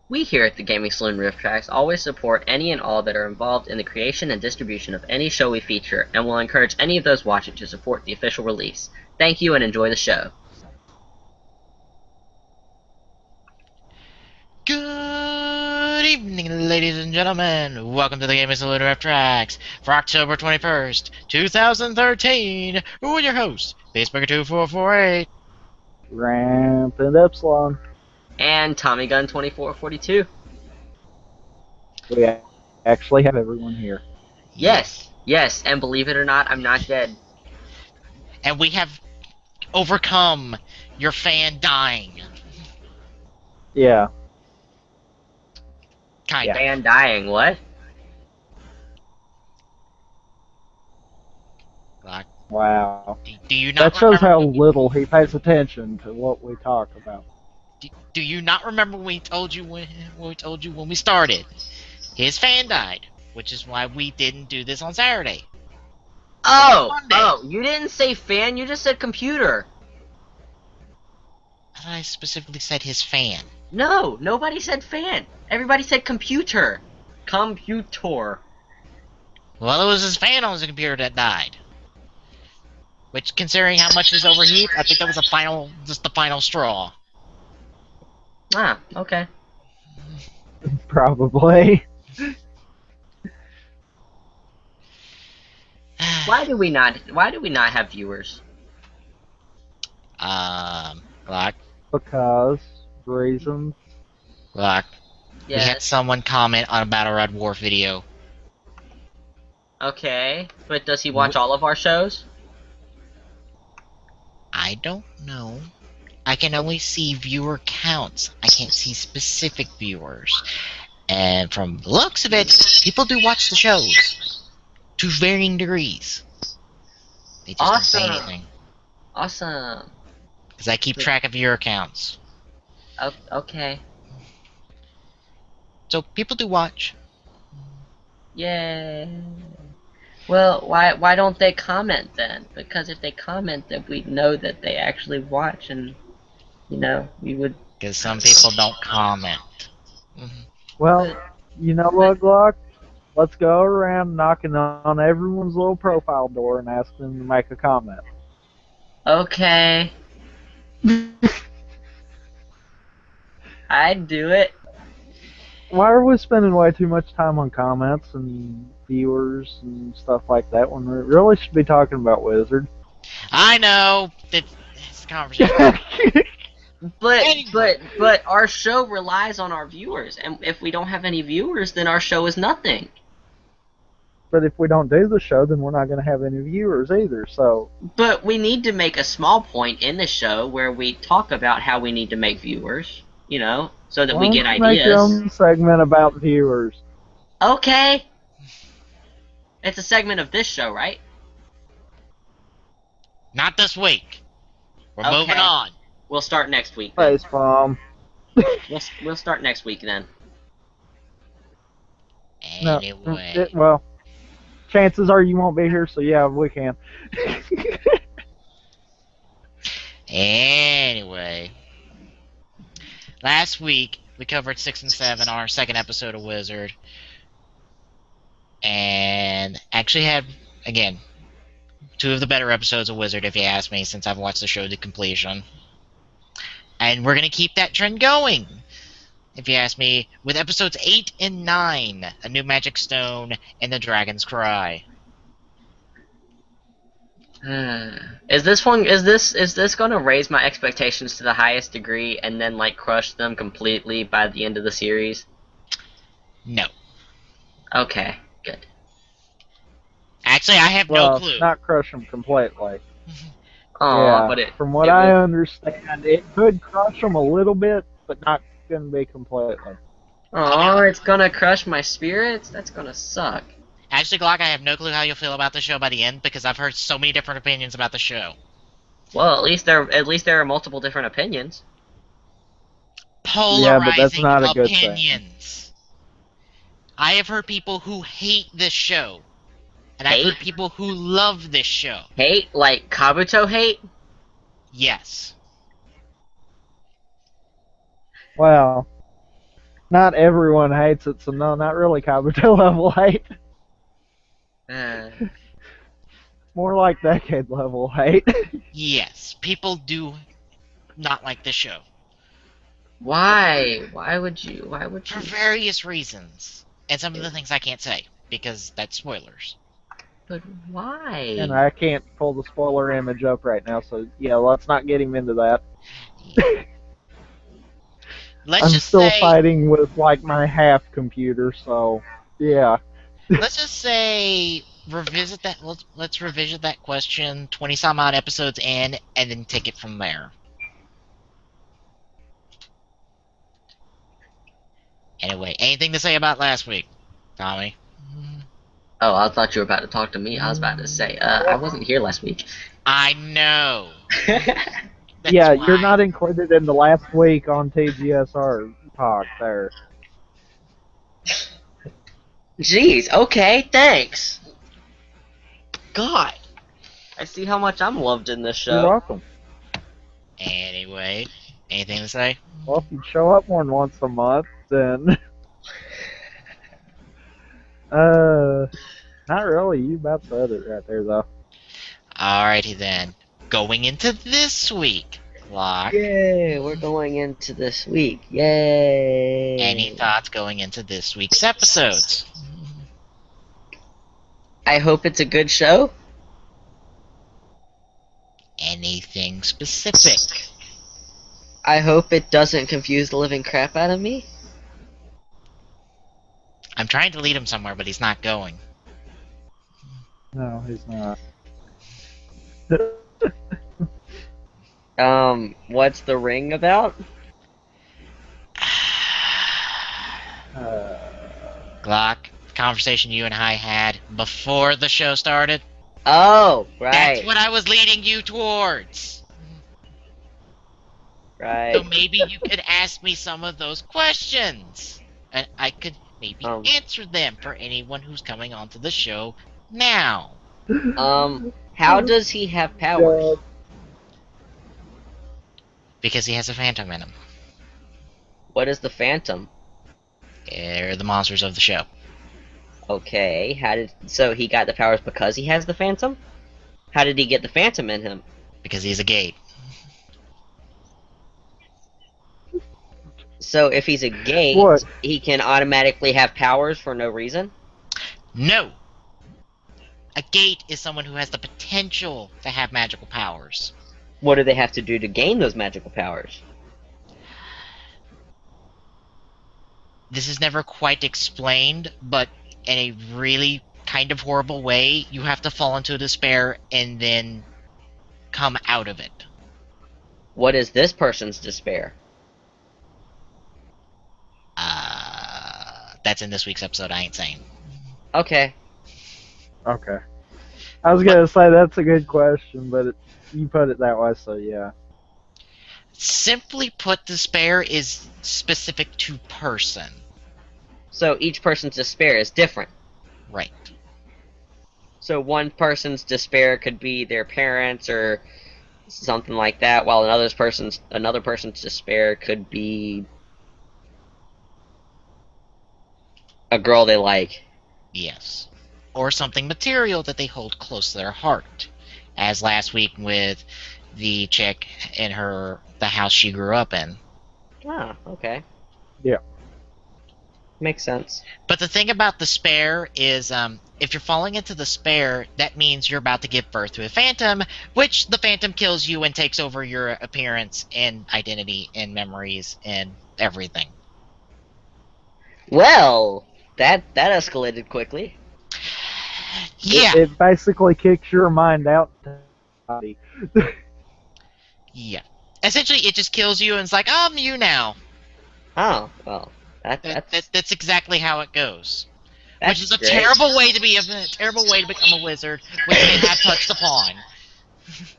We here at the Gaming Saloon Rift Tracks always support any and all that are involved in the creation and distribution of any show we feature, and will encourage any of those watching to support the official release. Thank you and enjoy the show. Good evening, ladies and gentlemen. Welcome to the Gaming Saloon Rift Tracks for October 21st, 2013. We're your hosts, Faceburger2448. Rampant Epsilon. And Tommy Gun 2442. We actually have everyone here. Yes, and believe it or not, I'm not dead. And we have overcome your fan dying. Yeah. Kind of. Fan dying, what? Like, Wow. do you not That shows how remember, little he pays attention to what we talk about. do you not remember when we told you when we started? His fan died, which is why we didn't do this on Saturday. Oh, you didn't say fan, you just said computer. I specifically said his fan. No, nobody said fan. Everybody said computer. Computer. Well, it was his fan on his computer that died. Which, considering how much is overheat, I think that was just the final straw. Ah, okay. Probably. Why do we not have viewers? Like, Because reasons. we had Yes. someone comment on a Battle Red War video. Okay, but does he watch all of our shows? I don't know. I can only see viewer counts. I can't see specific viewers. And from the looks of it, people do watch the shows. To varying degrees. They just don't say anything. Awesome. Because I keep track of viewer counts. Okay. So, people do watch. Yay. Well, why don't they comment then? Because if they comment, then we'd know that they actually watch, and we would. Because some people don't comment. Well, you know what, Glock? Let's go around knocking on everyone's little profile door and ask them to make a comment. Okay. I'd do it. Why are we spending way too much time on comments and viewers and stuff like that when we really should be talking about Wizard? I know! It's a conversation. But our show relies on our viewers, and if we don't have any viewers, then our show is nothing. But if we don't do the show, then we're not going to have any viewers either, so... But we need to make a small point in the show where we talk about how we need to make viewers, so that we get ideas. Make your own segment about viewers. Okay. It's a segment of this show, right? Not this week. We're moving on. We'll start next week. Then. Facepalm. We'll start next week then. Anyway. Well, chances are you won't be here, so yeah, we can. Anyway. Last week, we covered 6 and 7, our second episode of Wizard. And actually had, again, 2 of the better episodes of Wizard, if you ask me, since I've watched the show to completion. And we're going to keep that trend going, if you ask me, with episodes 8 and 9, A New Magic Stone and The Dragon's Cry. Is this gonna raise my expectations to the highest degree and then crush them completely by the end of the series? No. Okay, good. Actually, I have no clue. Not crush them completely. Aw, yeah, from what I understand, it could crush them a little bit, but not gonna be completely. Oh, it's gonna crush my spirits? That's gonna suck. Actually, Glock, I have no clue how you'll feel about the show by the end, because I've heard so many different opinions about the show. Well, at least there are multiple different opinions. Polarizing yeah, but that's not a good thing. opinions. I have heard people who hate this show. And I've heard people who love this show. Hate? Like Kabuto hate? Yes. Well, Not everyone hates it, so no, not really Kabuto level hate. Uh, More like decade level hate. Yes, people do not like the show. why? Why would you? Why would For you? various reasons. And some of the things I can't say, because that's spoilers. But why? And I can't pull the spoiler image up right now, so yeah, let's not get him into that. Let's I'm just still say, fighting with like my half computer, so yeah. let's just say, revisit that. Let's revisit that question 20 some odd episodes in, and then take it from there. Anyway, anything to say about last week, Tommy? Oh, I thought you were about to talk to me. I was about to say, I wasn't here last week. I know. That's Yeah, why. you're not included in the last week on TGSR talk there. Jeez, okay, thanks. God, I see how much I'm loved in this You're show. welcome. Anyway, anything to say? Well, if you show up more than once a month, then not really. You about said it right there, though. Alrighty then. Going into this week, Locke. Yay, we're going into this week. Yay. Any thoughts going into this week's episodes? I hope it's a good show. Anything specific? I hope it doesn't confuse the living crap out of me. I'm trying to lead him somewhere, but he's not going. No, he's not. What's the ring about? Glock, conversation you and I had before the show started. Oh, right. That's what I was leading you towards. Right. So maybe you could ask me some of those questions, and I could maybe answer them for anyone who's coming onto the show now. How does he have powers? Because he has a phantom in him. What is the Phantom? They're the monsters of the show. Okay, so he got the powers because he has the Phantom? How did he get the Phantom in him? Because he's a gate. So if he's a gate, What? he can automatically have powers for no reason? No! A gate is someone who has the potential to have magical powers. What do they have to do to gain those magical powers? This is never quite explained, but in a really kind of horrible way, you have to fall into despair and then come out of it. What is this person's despair? That's in this week's episode, I ain't saying. Okay. Okay. I was gonna say that's a good question, but you put it that way, so yeah. Simply put, despair is specific to person. So each person's despair is different. Right. So one person's despair could be their parents or something like that, while another person's despair could be a girl they like. Yes. Or something material that they hold close to their heart. As last week with the chick in the house she grew up in. Ah, okay. Yeah. Makes sense. But the thing about despair is, if you're falling into despair, that means you're about to give birth to a phantom, which the phantom kills you and takes over your appearance and identity and memories and everything. Well, that escalated quickly. Yeah. It basically kicks your mind out. Yeah. Essentially, it just kills you and it's like, I'm you now. Oh, well, that's exactly how it goes. Which is a great. terrible way to become a wizard, which they have touched upon.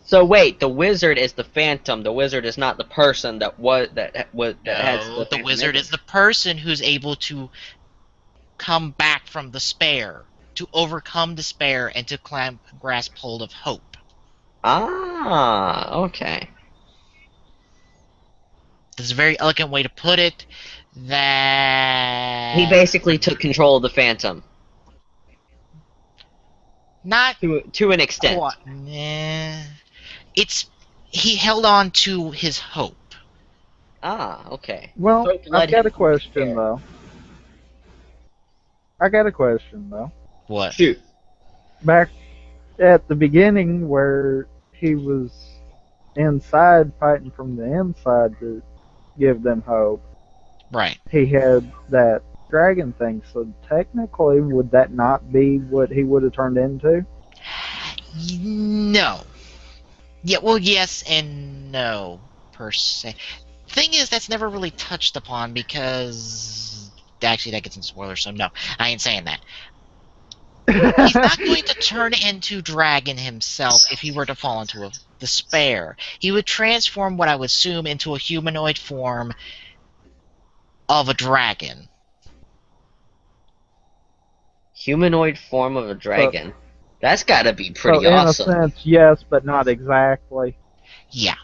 So wait, the wizard is the phantom. The wizard is not the person that has the The wizard is the person who's able to come back from despair, to overcome despair, and to grasp hold of hope. Ah, okay. There's a very elegant way to put it. That He basically took control of the Phantom not to an extent. quite. Nah. It's he held on to his hope. Ah, okay. Well, Hope I've led got him a to question despair. though. I got a question though. What? Shoot. Back at the beginning, where he was inside fighting from the inside to give them hope, Right. he had that dragon thing. So technically, would that not be what he would have turned into? No. Yeah, well, yes and no, per se. Thing is, that's never really touched upon because... Actually, that gets into spoilers, so no. I ain't saying that. He's not going to turn into Dragon himself if he were to fall into a despair. He would transform what I would assume into a humanoid form of a dragon. Humanoid form of a dragon. That's gotta be pretty So in awesome. a sense, yes, but not exactly. Yeah.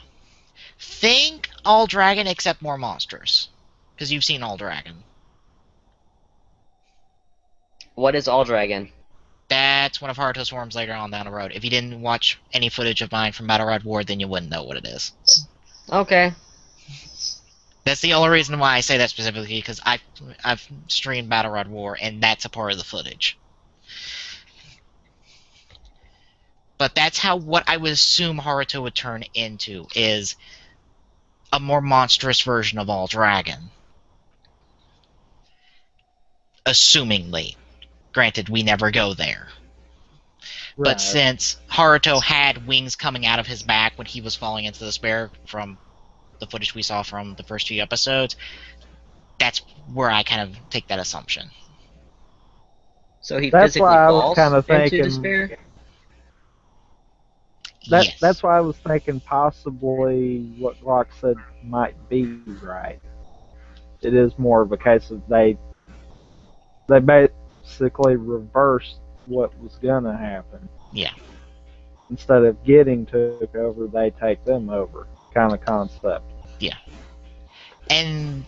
Think all dragon except more monstrous. Because you've seen all dragon. What is all dragon? That's one of Haruto's forms later on down the road. If you didn't watch any footage of mine from Battle Rod War, then you wouldn't know what it is. Okay. That's the only reason why I say that specifically, because I've streamed Battle Rod War, and that's a part of the footage. But that's how what I would assume Haruto would turn into, is a more monstrous version of All Dragon. Assumingly. Granted, we never go there. Right. But since Haruto had wings coming out of his back when he was falling into despair from the footage we saw from the first few episodes, that's where I kind of take that assumption. So he That's physically why I was falls kind of into thinking. despair? Yes. That's why I was thinking possibly what Glock said might be right. It is more of a case of they basically reversed what was gonna happen. Yeah. Instead of getting took over, they take them over, kind of concept. And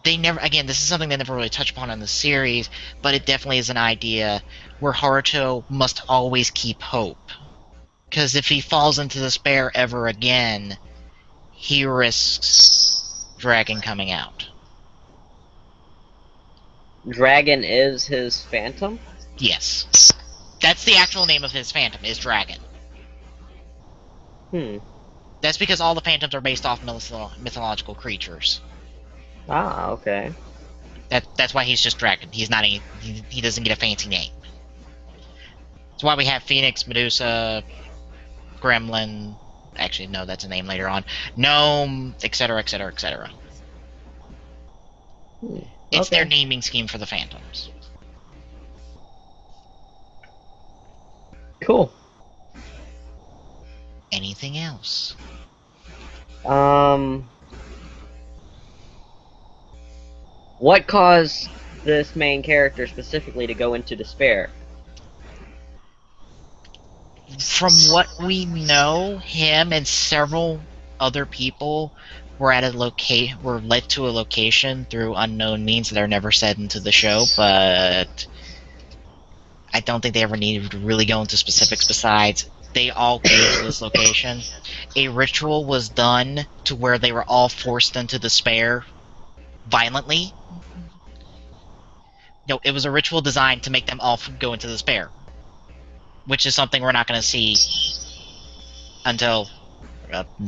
they never, again, this is something they never really touch upon in the series, but it definitely is an idea where Haruto must always keep hope. Because if he falls into despair ever again, he risks Dragon coming out. Dragon is his phantom? Yes. That's the actual name of his phantom, is Dragon. That's because all the phantoms are based off mythological creatures. Ah, okay. That's why he's just Dragon. He's not he doesn't get a fancy name. That's why we have Phoenix, Medusa, Gremlin. Actually, no, that's a name later on. Gnome, etc., etc., etc. It's their naming scheme for the phantoms. Cool. Anything else? What caused this main character specifically to go into despair? From what we know, him and several other people were at a were led to a location through unknown means that are never said into the show, but I don't think they ever needed to really go into specifics besides they all came to this location. A ritual was done to where they were all forced into despair violently. No, it was a ritual designed to make them all go into despair. Which is something we're not going to see until...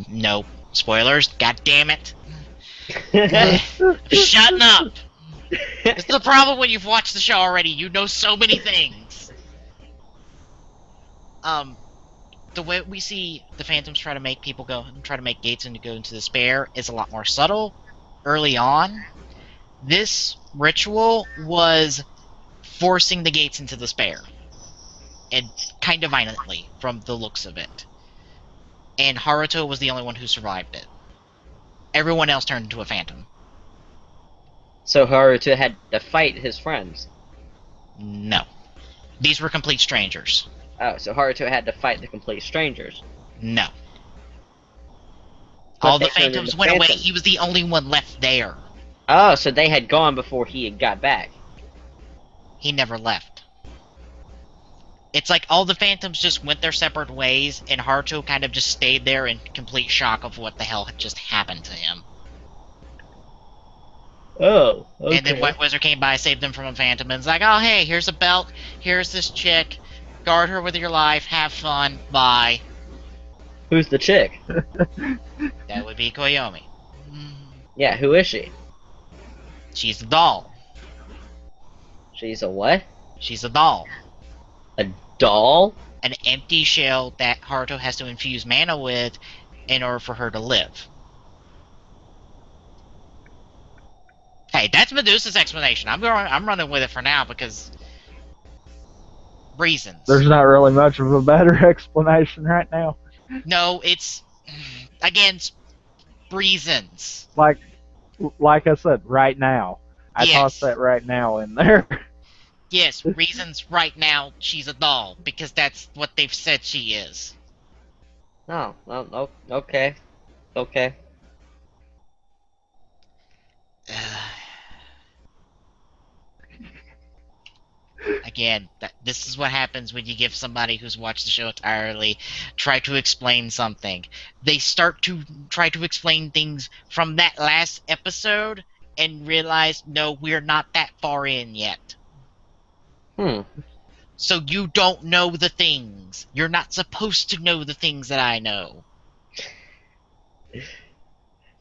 no. Spoilers? God damn it. Shutting up! This is the problem when you've watched the show already. You know so many things. The way we see the Phantoms try to make people try to make gates and to go into despair is a lot more subtle. Early on, this ritual was forcing the gates into despair. And kind of violently, from the looks of it. And Haruto was the only one who survived it. Everyone else turned into a phantom. So Haruto had to fight his friends? No. These were complete strangers. Oh, so Haruto had to fight the complete strangers? No. All the they turned Phantoms into went away. Phantoms. He was the only one left there. Oh, so they had gone before he had got back. He never left. It's like all the Phantoms just went their separate ways, and Haruto kind of just stayed there in complete shock of what the hell had just happened to him. Oh, okay. And then White Wizard came by, saved them from a Phantom, and was like, oh, hey, here's a belt, here's this chick, guard her with your life, have fun, bye. Who's the chick? That would be Koyomi. Yeah, who is she? She's a doll. She's a what? She's a doll. A doll? An empty shell that Haruto has to infuse mana with in order for her to live. Hey, that's Medusa's explanation. I'm running with it for now because reasons. There's not really much of a better explanation right now. No, it's again reasons. Like I said, right now. I Yes. tossed that right now in there. Yes, reasons right now she's a doll because that's what they've said she is. Oh, well, okay. Okay. Again, this is what happens when you give somebody who's watched the show entirely try to explain something. They start to try to explain things from that last episode and realize, no, we're not that far in yet. So you don't know the things. You're not supposed to know the things that I know.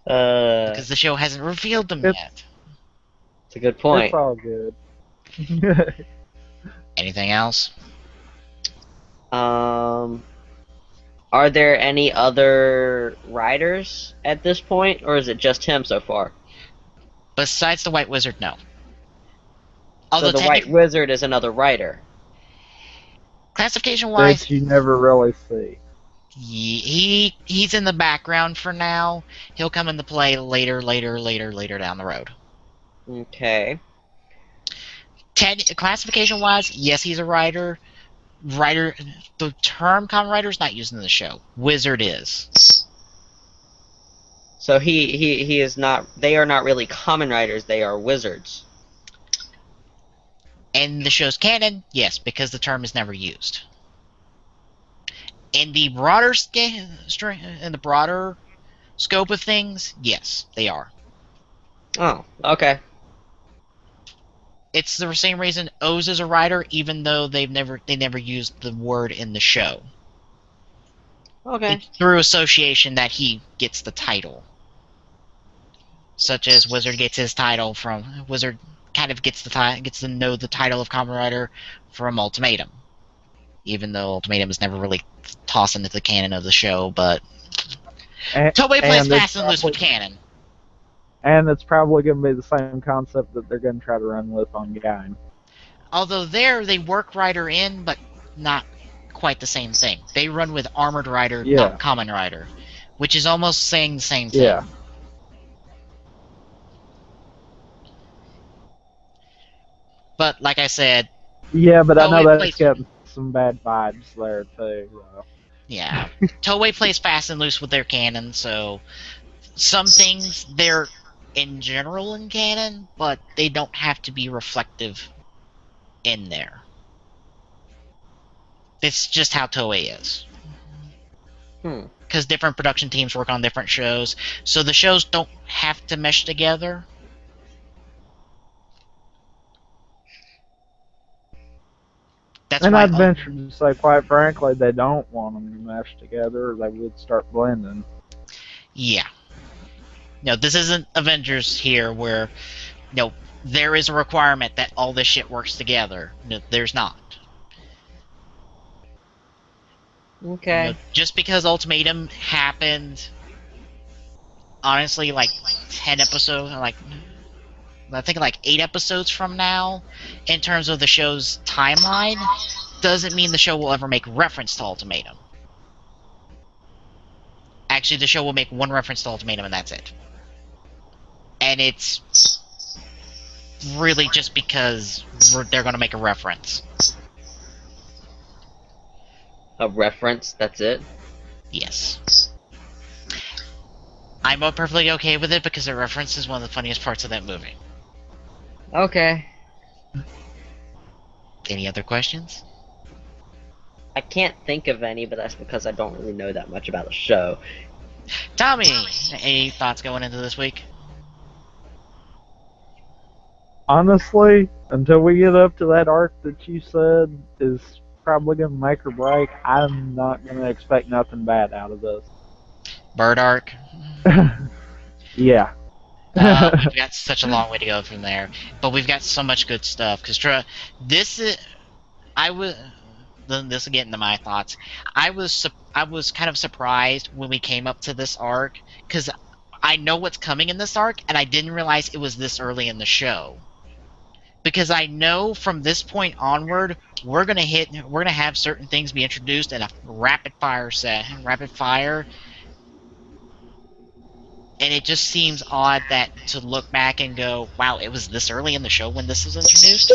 Because the show hasn't revealed them yet. It's a good point. It's all good. Anything else? Are there any other writers at this point, or is it just him so far? Besides the White Wizard, no. So Although the White Wizard is another writer. classification-wise, Which you never really see. he's in the background for now. He'll come into play later down the road. Okay. Classification-wise, yes, he's a writer. The term common writer is not used in the show. Wizard is. So he is not. They are not really common writers. They are wizards. In the show's canon, yes, because the term is never used. In the broader scope of things, yes, they are. Oh, okay. It's the same reason Oz is a writer, even though they never used the word in the show. Okay. It's through association that he gets the title. Such as Wizard gets his title from Wizard kind of gets to know the title of common writer from Ultimatum. Even though Ultimatum is never really tossed into the canon of the show, but Toei plays fast and loose with canon. And it's probably going to be the same concept that they're going to try to run with on Gaim. Although they work Rider in, but not quite the same thing. They run with Armored Rider, not Common Rider, which is almost saying the same thing. Yeah. But like I said, yeah, but I know Toei that's getting some bad vibes there too. Yeah, Toei plays fast and loose with their canon, so some things they're in general in canon, but they don't have to be reflective in there. It's just how Toei is. Because different production teams work on different shows, so the shows don't have to mesh together. That's and why I'd venture to say, quite frankly, they don't want them to mesh together, or they would start blending. Yeah. No, this isn't Avengers here where, there is a requirement that all this shit works together. No, there's not. Okay. Just because Ultimatum happened, honestly, like 10 episodes, I think 8 episodes from now, in terms of the show's timeline, doesn't mean the show will ever make reference to Ultimatum. Actually, the show will make one reference to Ultimatum, and that's it. And it's really just because they're going to make a reference. A reference, that's it? Yes. I'm perfectly okay with it because it references one of the funniest parts of that movie. Okay. Any other questions? I can't think of any, but that's because I don't really know that much about the show. Tommy, any thoughts going into this week? Honestly, until we get up to that arc that you said is probably going to make or break, I'm not going to expect nothing bad out of this. Bird arc. Yeah. We've got such a long way to go from there, but we've got so much good stuff. Because this is, I was. This will get into my thoughts. I was kind of surprised when we came up to this arc because I know what's coming in this arc, and I didn't realize it was this early in the show. Because I know from this point onward, we're gonna have certain things be introduced in a rapid fire, and it just seems odd that to look back and go, wow, it was this early in the show when this was introduced.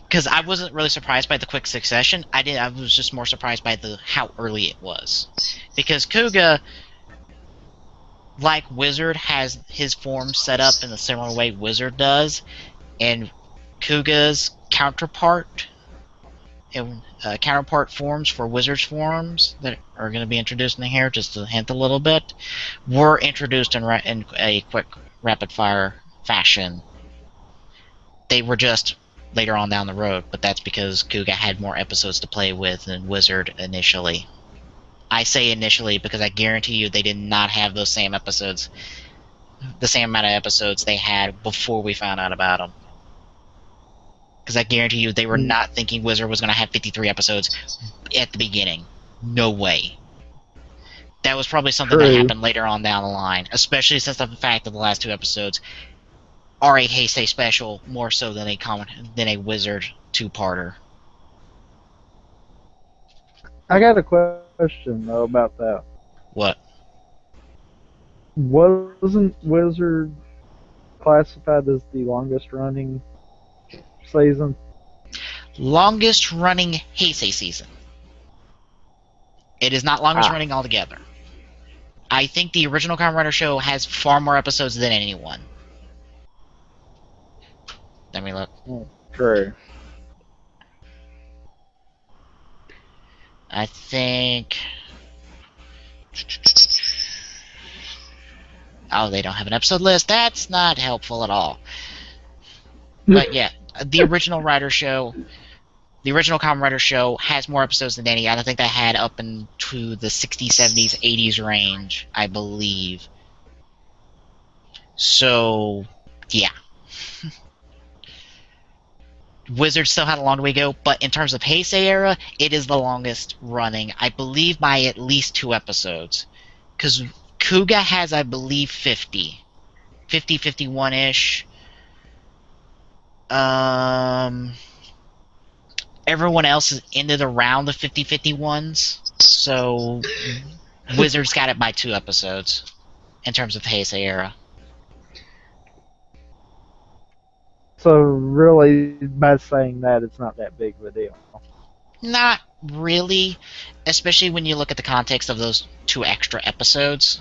Because I wasn't really surprised by the quick succession. I was just more surprised by how early it was. Because Kuga, like Wizard, has his form set up in a similar way Wizard does, and Kuga's counterpart forms for Wizard's forms that are going to be introduced in here, just to hint a little bit, were introduced in a quick rapid fire fashion. They were just later on down the road, but that's because Kuga had more episodes to play with than Wizard initially. I say initially because I guarantee you they did not have those same episodes, the same amount of episodes they had before we found out about them. Because I guarantee you they were not thinking Wizard was going to have 53 episodes at the beginning. No way. That was probably something that happened later on down the line, especially since the fact that the last 2 episodes are a Heisei special more so than a Wizard 2-parter. I got a question though about that. What? Wasn't Wizard classified as the longest running season? Longest running Heisei season. It is not longest running altogether. I think the original Kamen Rider show has far more episodes than anyone. Let me look. True. I think... Oh, they don't have an episode list. That's not helpful at all. But yeah, the original Rider show, the original Kamen Rider show has more episodes than any. I think that had up into the 60s, 70s, 80s range, I believe. So, yeah. Wizard still had a long way to go, but in terms of Heisei era, it is the longest running, I believe, by at least 2 episodes. Because Kuga has, I believe, 50. 50, 51-ish. Everyone else is ended around the 50, 51s. So, Wizard's got it by 2 episodes in terms of Heisei era. So really, by saying that, it's not that big of a deal. Not really, especially when you look at the context of those 2 extra episodes,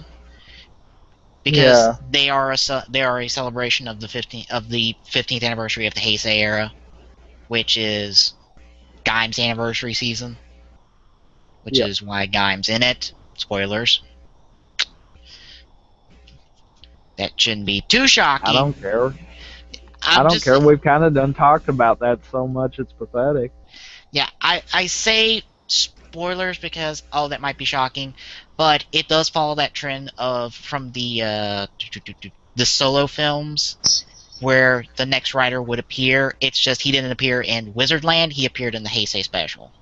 because they are a celebration of the 15th anniversary of the Heisei era, which is Gaim's anniversary season, which is why Gaim's in it. Spoilers. That shouldn't be too shocking. I don't care. I don't care. We've kind of done talked about that so much, it's pathetic. Yeah, I say spoilers because, that might be shocking, but it does follow that trend from the solo films, where the next writer would appear. It's just he didn't appear in Wizardland, he appeared in the Heisei special.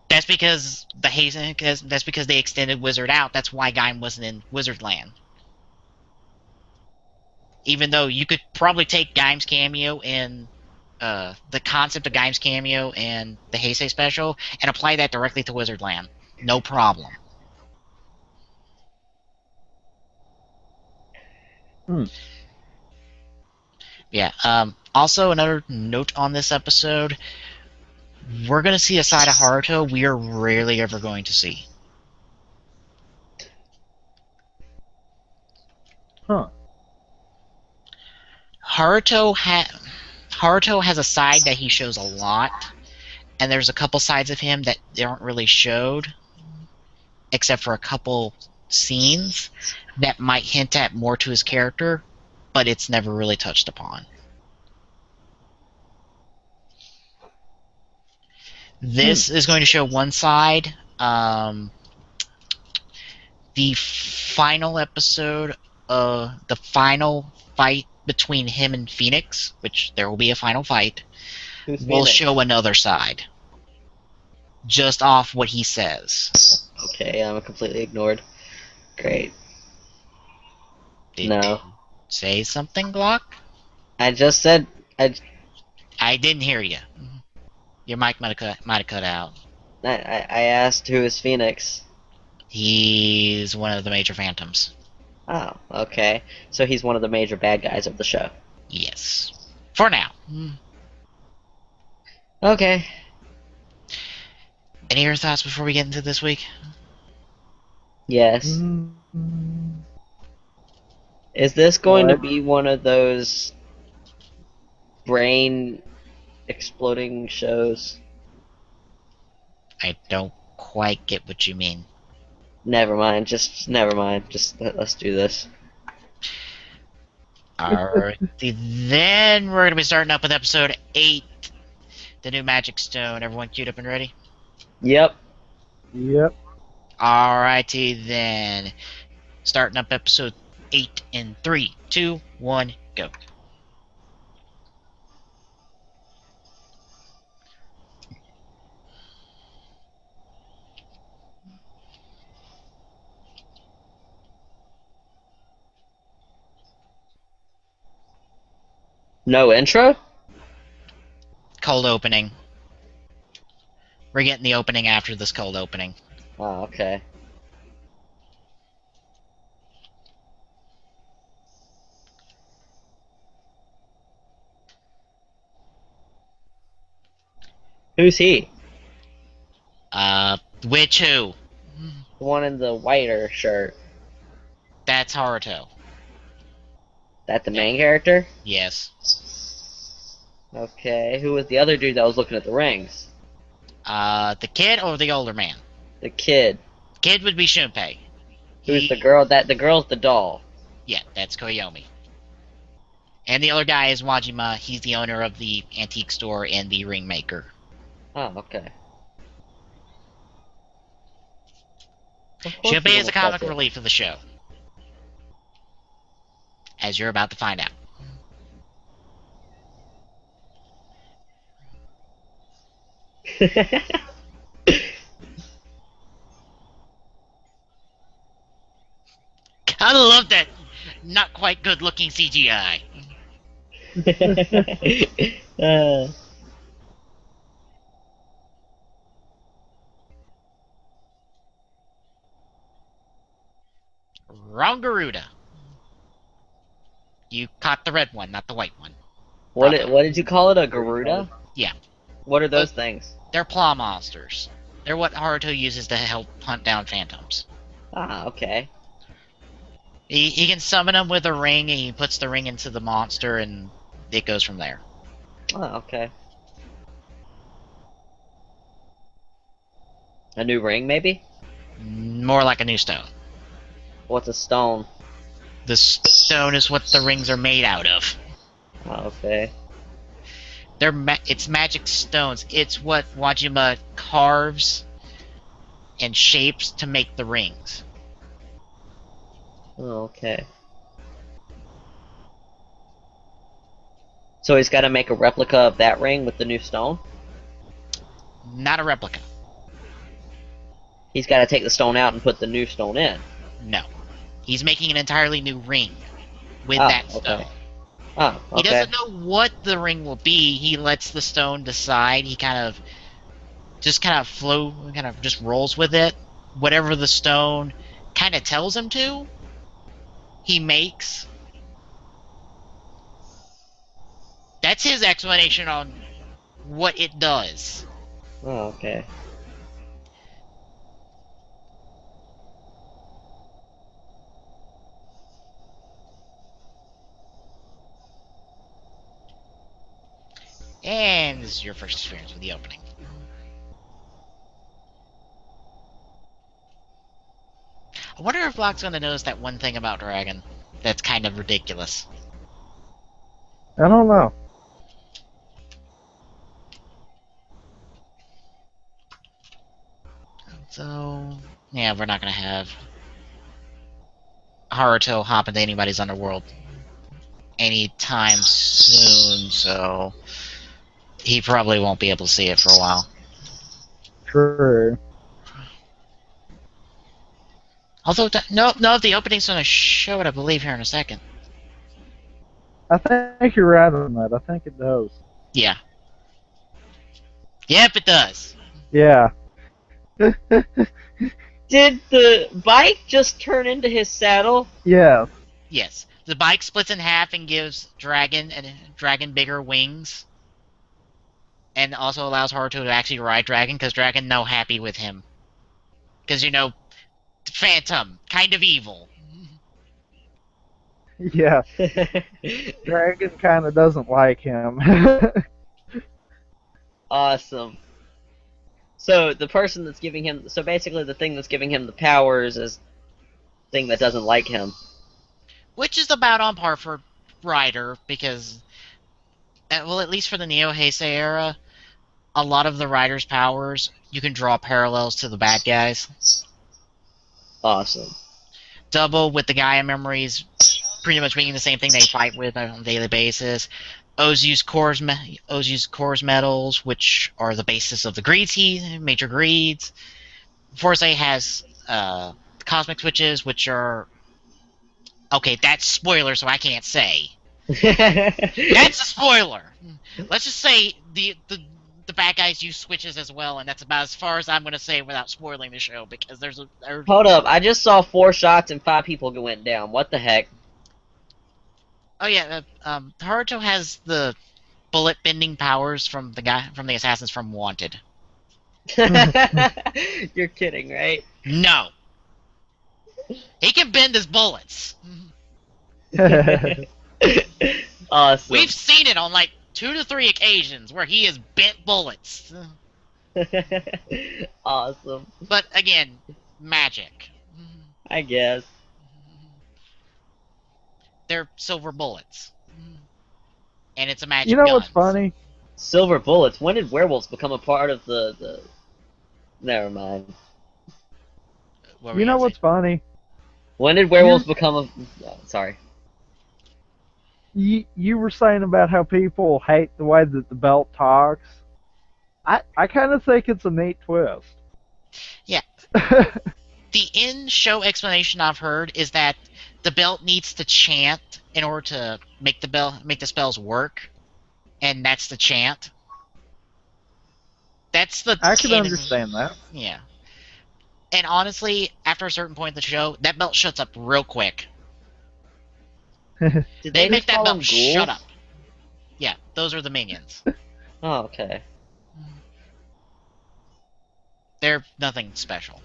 That's because that's because they extended Wizard out. That's why Gaim wasn't in Wizardland. Even though you could probably take Gaim's cameo in the concept of Gaim's cameo in the Heisei special and apply that directly to Wizardland. No problem. Yeah. Also, another note on this episode. we're going to see a side of Haruto we are rarely ever going to see. Huh. Haruto has a side that he shows a lot, and there's a couple sides of him that aren't really showed, except for a couple scenes that might hint at more to his character, but it's never really touched upon. This is going to show one side. The final episode, the final fight between him and Phoenix, which there will be a final fight, Who's will Phoenix? show another side. Just off what he says. Okay, I'm completely ignored. Great. Did No. you say something, Glock? I just said... I didn't hear you. Your mic might have cut out. I asked who is Phoenix. He's one of the major phantoms. Oh, okay. So he's one of the major bad guys of the show. Yes. For now. Okay. Any other thoughts before we get into this week? Yes. Mm, Is this going to What? be one of those brain exploding shows? I don't quite get what you mean. Never mind. Just never mind. Just let's do this. Alright. Then we're gonna be starting up with episode 8, the new Magic Stone. Everyone queued up and ready? Yep. Yep. Alrighty then. Starting up episode 8 in 3, 2, 1, go. No intro? Cold opening. We're getting the opening after this cold opening. Oh, okay. Who's he? Which who? The one in the whiter shirt. That's Haruto. That the main character? Yes. Okay. Who was the other dude that was looking at the rings? The kid or the older man? The kid. Kid would be Shunpei. Who's the girl? The girl's the doll. Yeah, that's Koyomi. And the other guy is Wajima. He's the owner of the antique store and the ring maker. Oh, okay. Of course Shunpei you is a wanna comic touch it. relief of the show. As you're about to find out. Gotta love that not quite good looking CGI. uh, Wrong Garuda. You caught the red one, not the white one. what Bravo. what did you call it? A Garuda? Yeah. What are those things? They're claw monsters. They're what Haruto uses to help hunt down phantoms. Ah, okay. He can summon them with a ring, and he puts the ring into the monster, and it goes from there. Oh, okay. A new ring, maybe? More like a new stone. What's a stone? The stone is what the rings are made out of. Oh, okay. It's magic stones. It's what Wajima carves and shapes to make the rings. Oh, okay. So he's got to make a replica of that ring with the new stone? Not a replica. He's got to take the stone out and put the new stone in. No. He's making an entirely new ring with Oh, that stone. okay. Oh, He okay. doesn't know what the ring will be. He lets the stone decide. He kind of just rolls with it. Whatever the stone kind of tells him to, he makes. That's his explanation on what it does. Oh, okay. And this is your first experience with the opening. I wonder if Locke's gonna notice that one thing about Dragon that's kind of ridiculous. I don't know. So, yeah, we're not gonna have Haruto hop into anybody's underworld anytime soon, so he probably won't be able to see it for a while. True. Although, no, the opening's gonna show it, I believe, here in a second. I think you're right on that. I think it does. Yeah. Yep, it does. Yeah. Did the bike just turn into his saddle? Yes. Yes. The bike splits in half and gives Dragon bigger wings. And also allows Haruto to actually ride Dragon, because Dragon no happy with him. Because, you know, Phantom, kind of evil. Yeah. Dragon kind of doesn't like him. Awesome. So the person that's giving him, so basically the thing that's giving him the powers is the thing that doesn't like him. Which is about on par for Rider, because, well, at least for the Neo Heisei era, a lot of the Rider's powers, you can draw parallels to the bad guys. Awesome. Double with the Gaia memories, pretty much being the same thing they fight with on a daily basis. Ozu's cores metals, which are the basis of the major greeds. Forza has cosmic switches, which are... Okay, that's spoiler, so I can't say. That's a spoiler! Let's just say the bad guys use switches as well, and that's about as far as I'm going to say without spoiling the show, because there's Hold up, I just saw 4 shots and 5 people went down. What the heck? Oh yeah, Haruto has the bullet bending powers from the assassins from Wanted. You're kidding, right? No! He can bend his bullets! Awesome. We've seen it on like 2 to 3 occasions where he has bent bullets. Awesome. But again, magic. I guess. They're silver bullets. And it's a magic You know gun. what's funny? Silver bullets. When did werewolves become a part of the... Never mind. You know what's funny? When did werewolves become a... Oh, sorry. You were saying about how people hate the way that the belt talks. I kind of think it's a neat twist. Yeah. The in-show explanation I've heard is that the belt needs to chant in order to make the spells work, and that's the chant. That's the... I can understand that. Yeah. And honestly, after a certain point in the show, that belt shuts up real quick. Did They make just that call belt them shut ghouls? up. Yeah, those are the minions. Oh, okay. They're nothing special.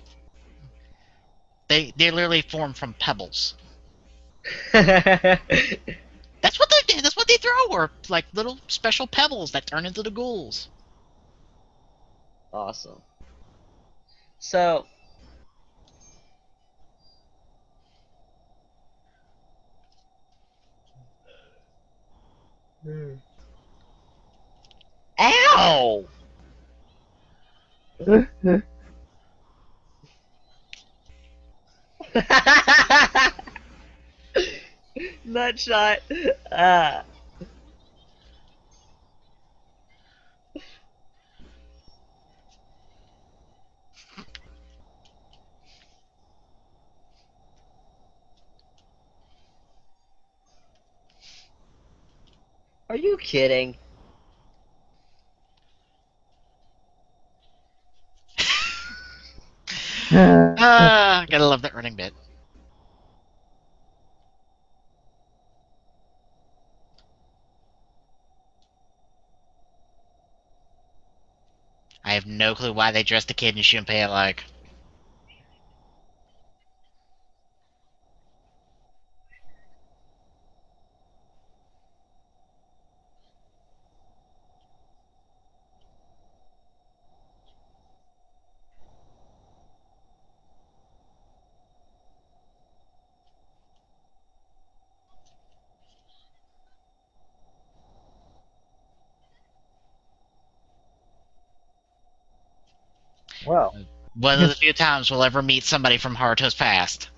They literally form from pebbles. That's what they do. That's what they throw, or like little special pebbles that turn into the ghouls. Awesome. So... Ow! Nutshot. Ah. Are you kidding? Gotta love that running bit. I have no clue why they dressed the kid in Shinpei alike. Well, One of the few times we'll ever meet somebody from Haruto's past.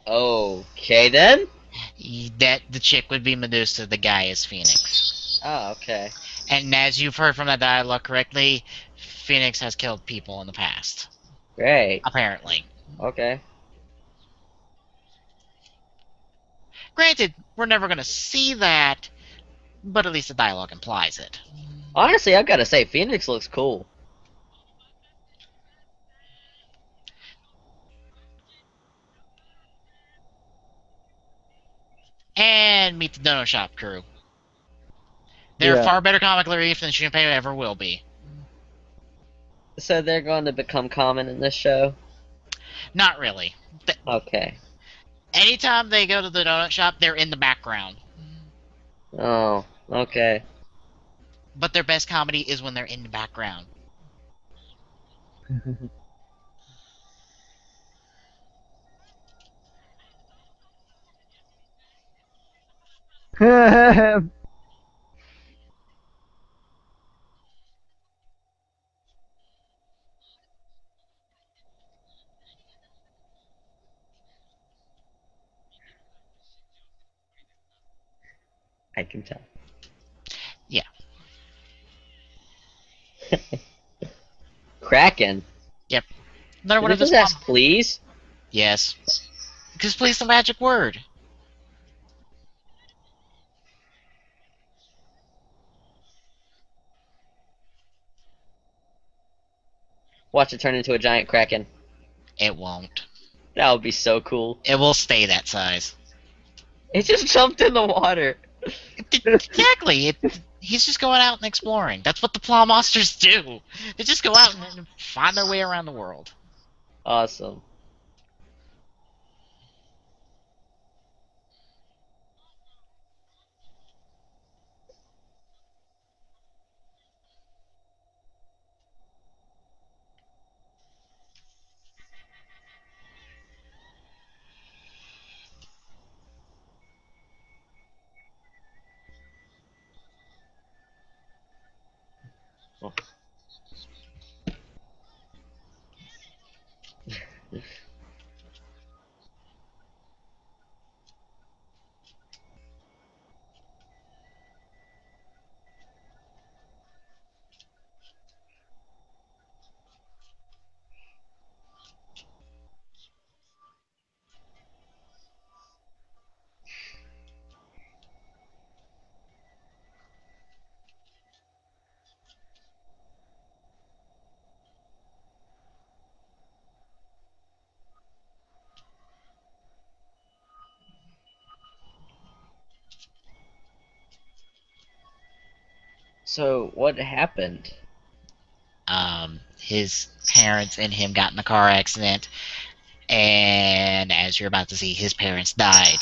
Okay then. That the chick would be Medusa, the guy is Phoenix. Oh, okay. And as you've heard from that dialogue correctly, Phoenix has killed people in the past. Great. Apparently. Okay. Granted, we're never going to see that, but at least the dialogue implies it. Honestly, I've got to say, Phoenix looks cool. And meet the Dono Shop crew. They're yeah. far better comic relief than Shinpei ever will be. So they're going to become common in this show? Not really. Okay. Anytime they go to the donut shop, they're in the background. Oh, okay. But their best comedy is when they're in the background. I can tell. Yeah. Kraken. Yep. Another one Did of it his just ask please? Yes. Because please the magic word. Watch it turn into a giant kraken. It won't. That would be so cool. It will stay that size. It just jumped in the water. Exactly. He's just going out and exploring. That's what the Plow Monsters do. They just go out and find their way around the world. Awesome. Oh. So, what happened? His parents and him got in a car accident, and as you're about to see, his parents died.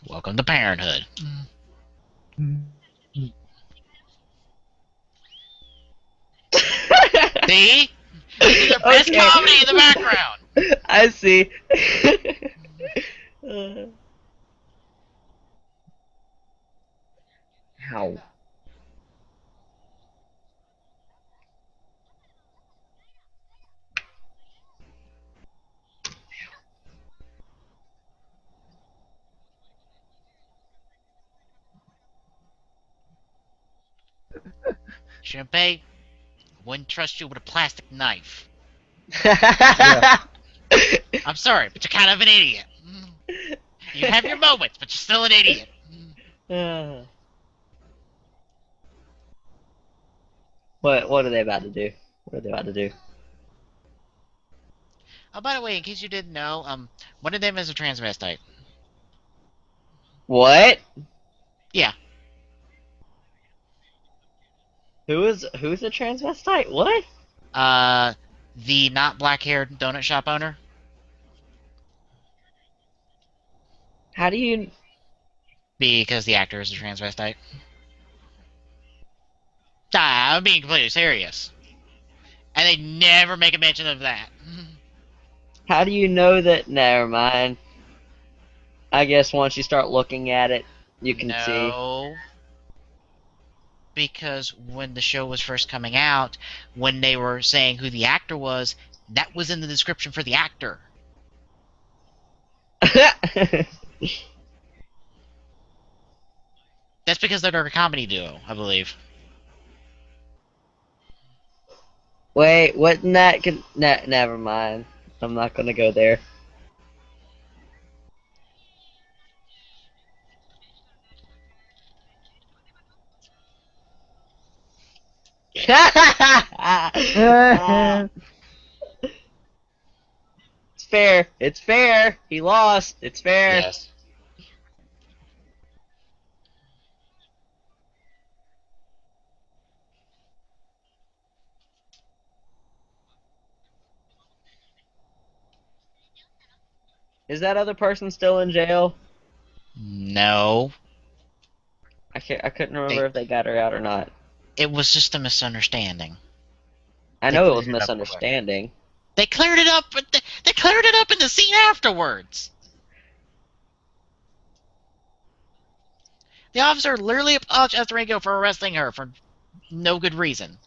Welcome to parenthood. See? They do their best Okay. comedy in the background. I see. How? Shinpei, I wouldn't trust you with a plastic knife. Yeah. I'm sorry, but you're kind of an idiot. You have your moments, but you're still an idiot. What are they about to do? What are they about to do? Oh, by the way, in case you didn't know, one of them is a transvestite. What? Yeah. Who's a transvestite? What? The not black-haired donut shop owner. How do you? Because the actor is a transvestite. I'm being completely serious. And they never make a mention of that. How do you know that? Never mind. I guess once you start looking at it, you can see. No. Because when the show was first coming out, when they were saying who the actor was, that was in the description for the actor. That's because they're a comedy duo, I believe. Wait, wasn't that? Never mind. I'm not gonna go there. It's fair. It's fair. He lost. It's fair. Yes. Is that other person still in jail? No. I couldn't remember if they got her out or not. It was just a misunderstanding. I They know it was cleared it up real quick. misunderstanding. They cleared it up, but they cleared it up in the scene afterwards. The officer literally apologized to Ringo for arresting her for no good reason.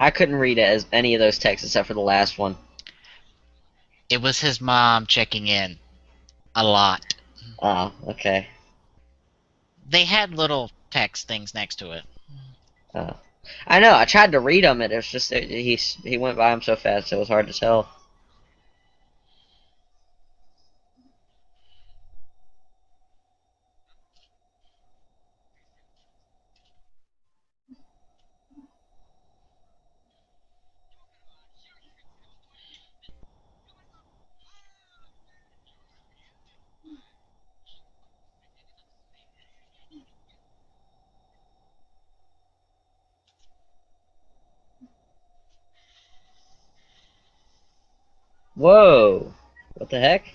I couldn't read any of those texts except for the last one. It was his mom checking in a lot. Oh, okay. They had little text things next to it. I know. I tried to read them, and it was just he went by them so fast it was hard to tell. Whoa! What the heck?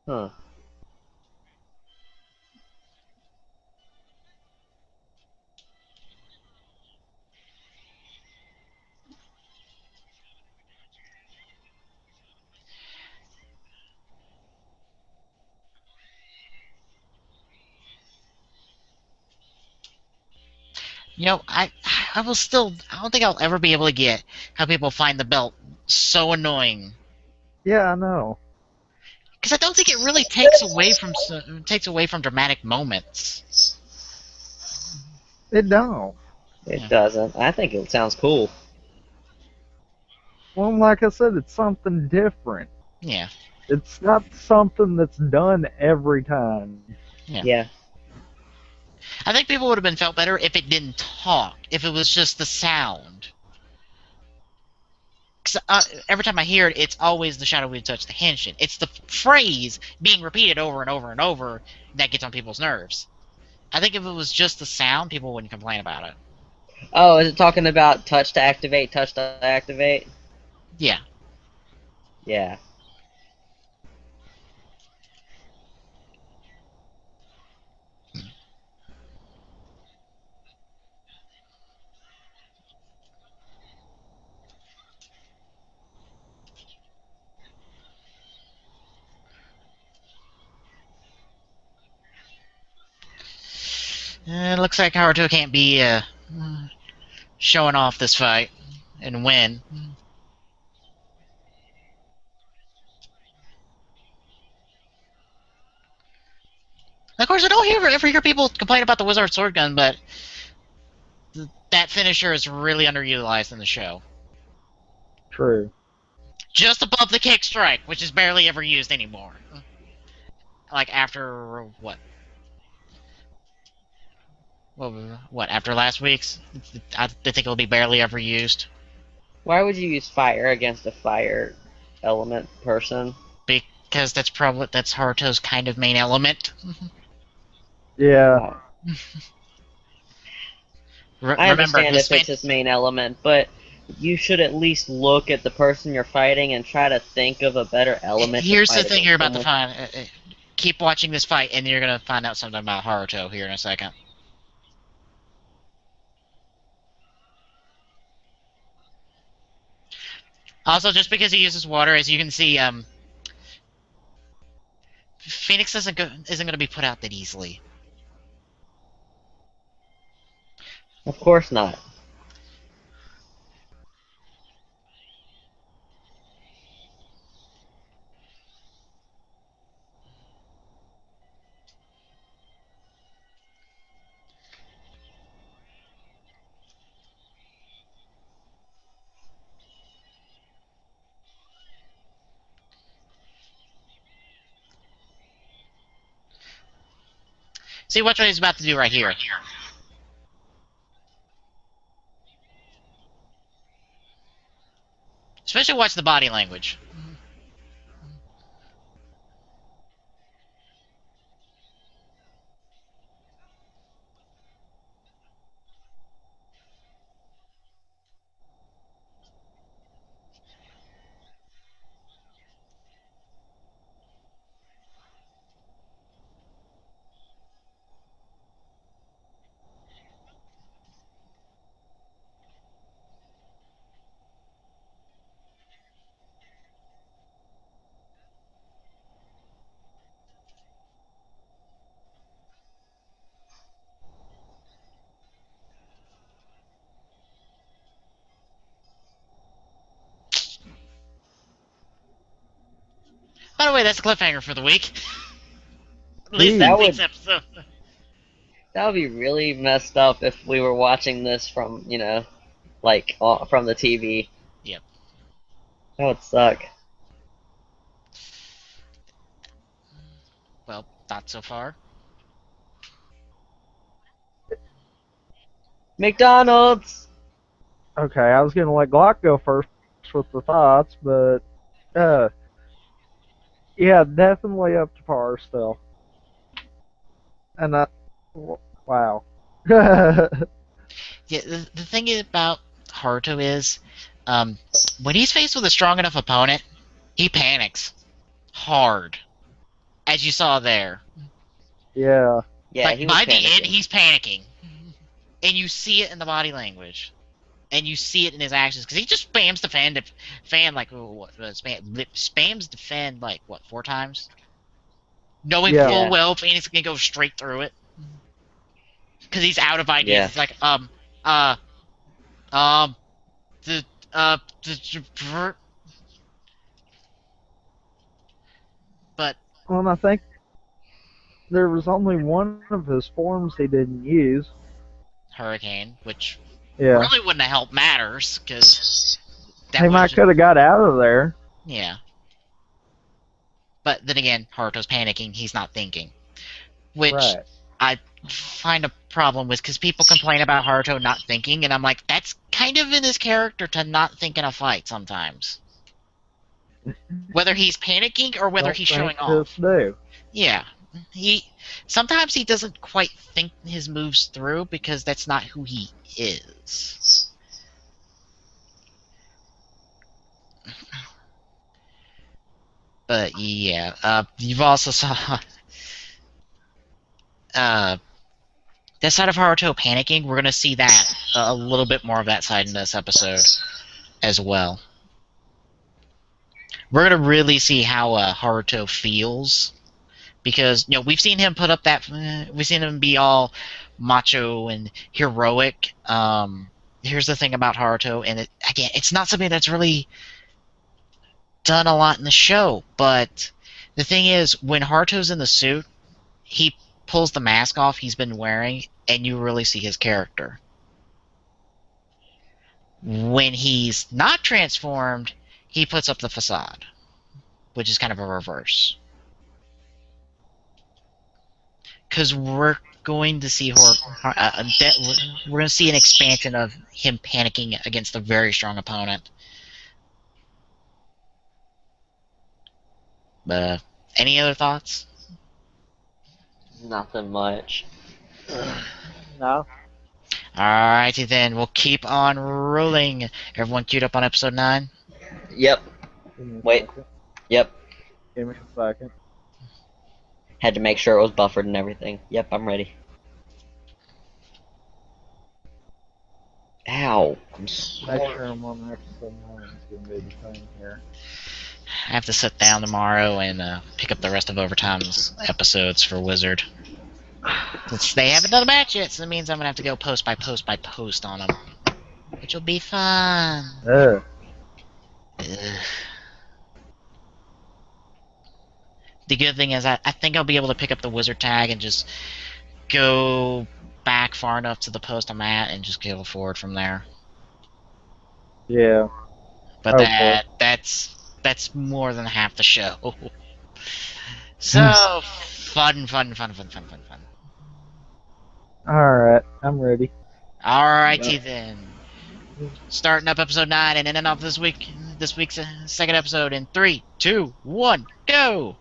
Huh. You know, I will still. I don't think I'll ever be able to get how people find the belt so annoying. Yeah, I know. Because I don't think it really takes away from dramatic moments. It don't. It Yeah. doesn't. I think it sounds cool. Well, like I said, it's something different. Yeah. It's not something that's done every time. Yeah. Yeah. I think people would have been felt better if it didn't talk, if it was just the sound. Because every time I hear it, it's always the shadow will touch the henshin. It's the phrase being repeated over and over and over that gets on people's nerves. I think if it was just the sound, people wouldn't complain about it. Oh, is it talking about touch to activate, touch to activate? Yeah. Yeah. It looks like Haruto can't be showing off this fight and win. Of course, I don't ever hear people complain about the Wizard Sword Gun, but that finisher is really underutilized in the show. True. Just above the kick strike, which is barely ever used anymore. Like after what? What after last week's? I think it'll be barely ever used Why would you use fire against a fire element person? because that's Haruto's kind of main element. Yeah. Wow. I Remember understand his if it's his main element, but you should at least look at the person you're fighting and try to think of a better element. Here's to the fight thing you're against about to someone. find. Keep watching this fight, and you're gonna find out something about Haruto here in a second. Also, just because he uses water, as you can see, Phoenix isn't going to be put out that easily. Of course not. See, watch what he's about to do right here. Especially watch the body language. By the way, that's a cliffhanger for the week. At least Jeez. this That week's would episode. that would be really messed up if we were watching this from like from the TV. Yep. That would suck. Thoughts so far? McDonald's! Okay, I was gonna let Glock go first with the thoughts, but uh, yeah, definitely up to par still. And wow. Yeah, the thing about Haruto is, when he's faced with a strong enough opponent, he panics hard, as you saw there. Yeah. Yeah, Like he was by the end, panicking. he's panicking, and you see it in the body language, and you see it in his actions because he just spams defend like spams defend like what 4 times, knowing Yeah. full Yeah. well Phoenix can go straight through it because he's out of ideas. Yeah. It's like uh um the but Well, and I think there was only one of his forms he didn't use. Hurricane, which Yeah. really wouldn't have helped matters because that He would might could have got out of there. yeah. But then again, Haruto's panicking. He's not thinking, which Right. I find a problem with because people complain about Haruto not thinking, and I'm like, that's kind of in his character to not think in a fight sometimes. Whether he's panicking or whether Don't he's think showing this off. do. Yeah. Sometimes he doesn't quite think his moves through because that's not who he is. But yeah, you've also saw that side of Haruto panicking. We're gonna see that a little bit more of that side in this episode as well. We're gonna really see how Haruto feels because we've seen him put up that we've seen him be all macho and heroic. Here's the thing about Haruto, and again, it's not something that's really done a lot in the show. But the thing is, when Haruto's in the suit, he pulls the mask off he's been wearing, and you really see his character. When he's not transformed, he puts up the facade, which is kind of a reverse. Because we're going to see we're going to see an expansion of him panicking against a very strong opponent. Any other thoughts? Nothing much. No. Alrighty then, we'll keep on rolling. Everyone queued up on episode 9? Yep. Give me a Wait. second. Yep. Give me a second. Had to make sure it was buffered and everything. Yep, I'm ready. Ow. Make sure I'm on episode 9. It's going to be the thing here. I have to sit down tomorrow and pick up the rest of Overtime's episodes for Wizard. Since they haven't done a match yet, so that means I'm going to have to go post by post by post on them. Which will be fun. Ugh. The good thing is I think I'll be able to pick up the Wizard tag and just go back far enough to the post I'm at and just go forward from there. Yeah. But Okay. that's more than half the show. So fun. Alright, I'm ready. Alrighty then. Starting up episode 9 and ending off this week's second episode in 3, 2, 1, go!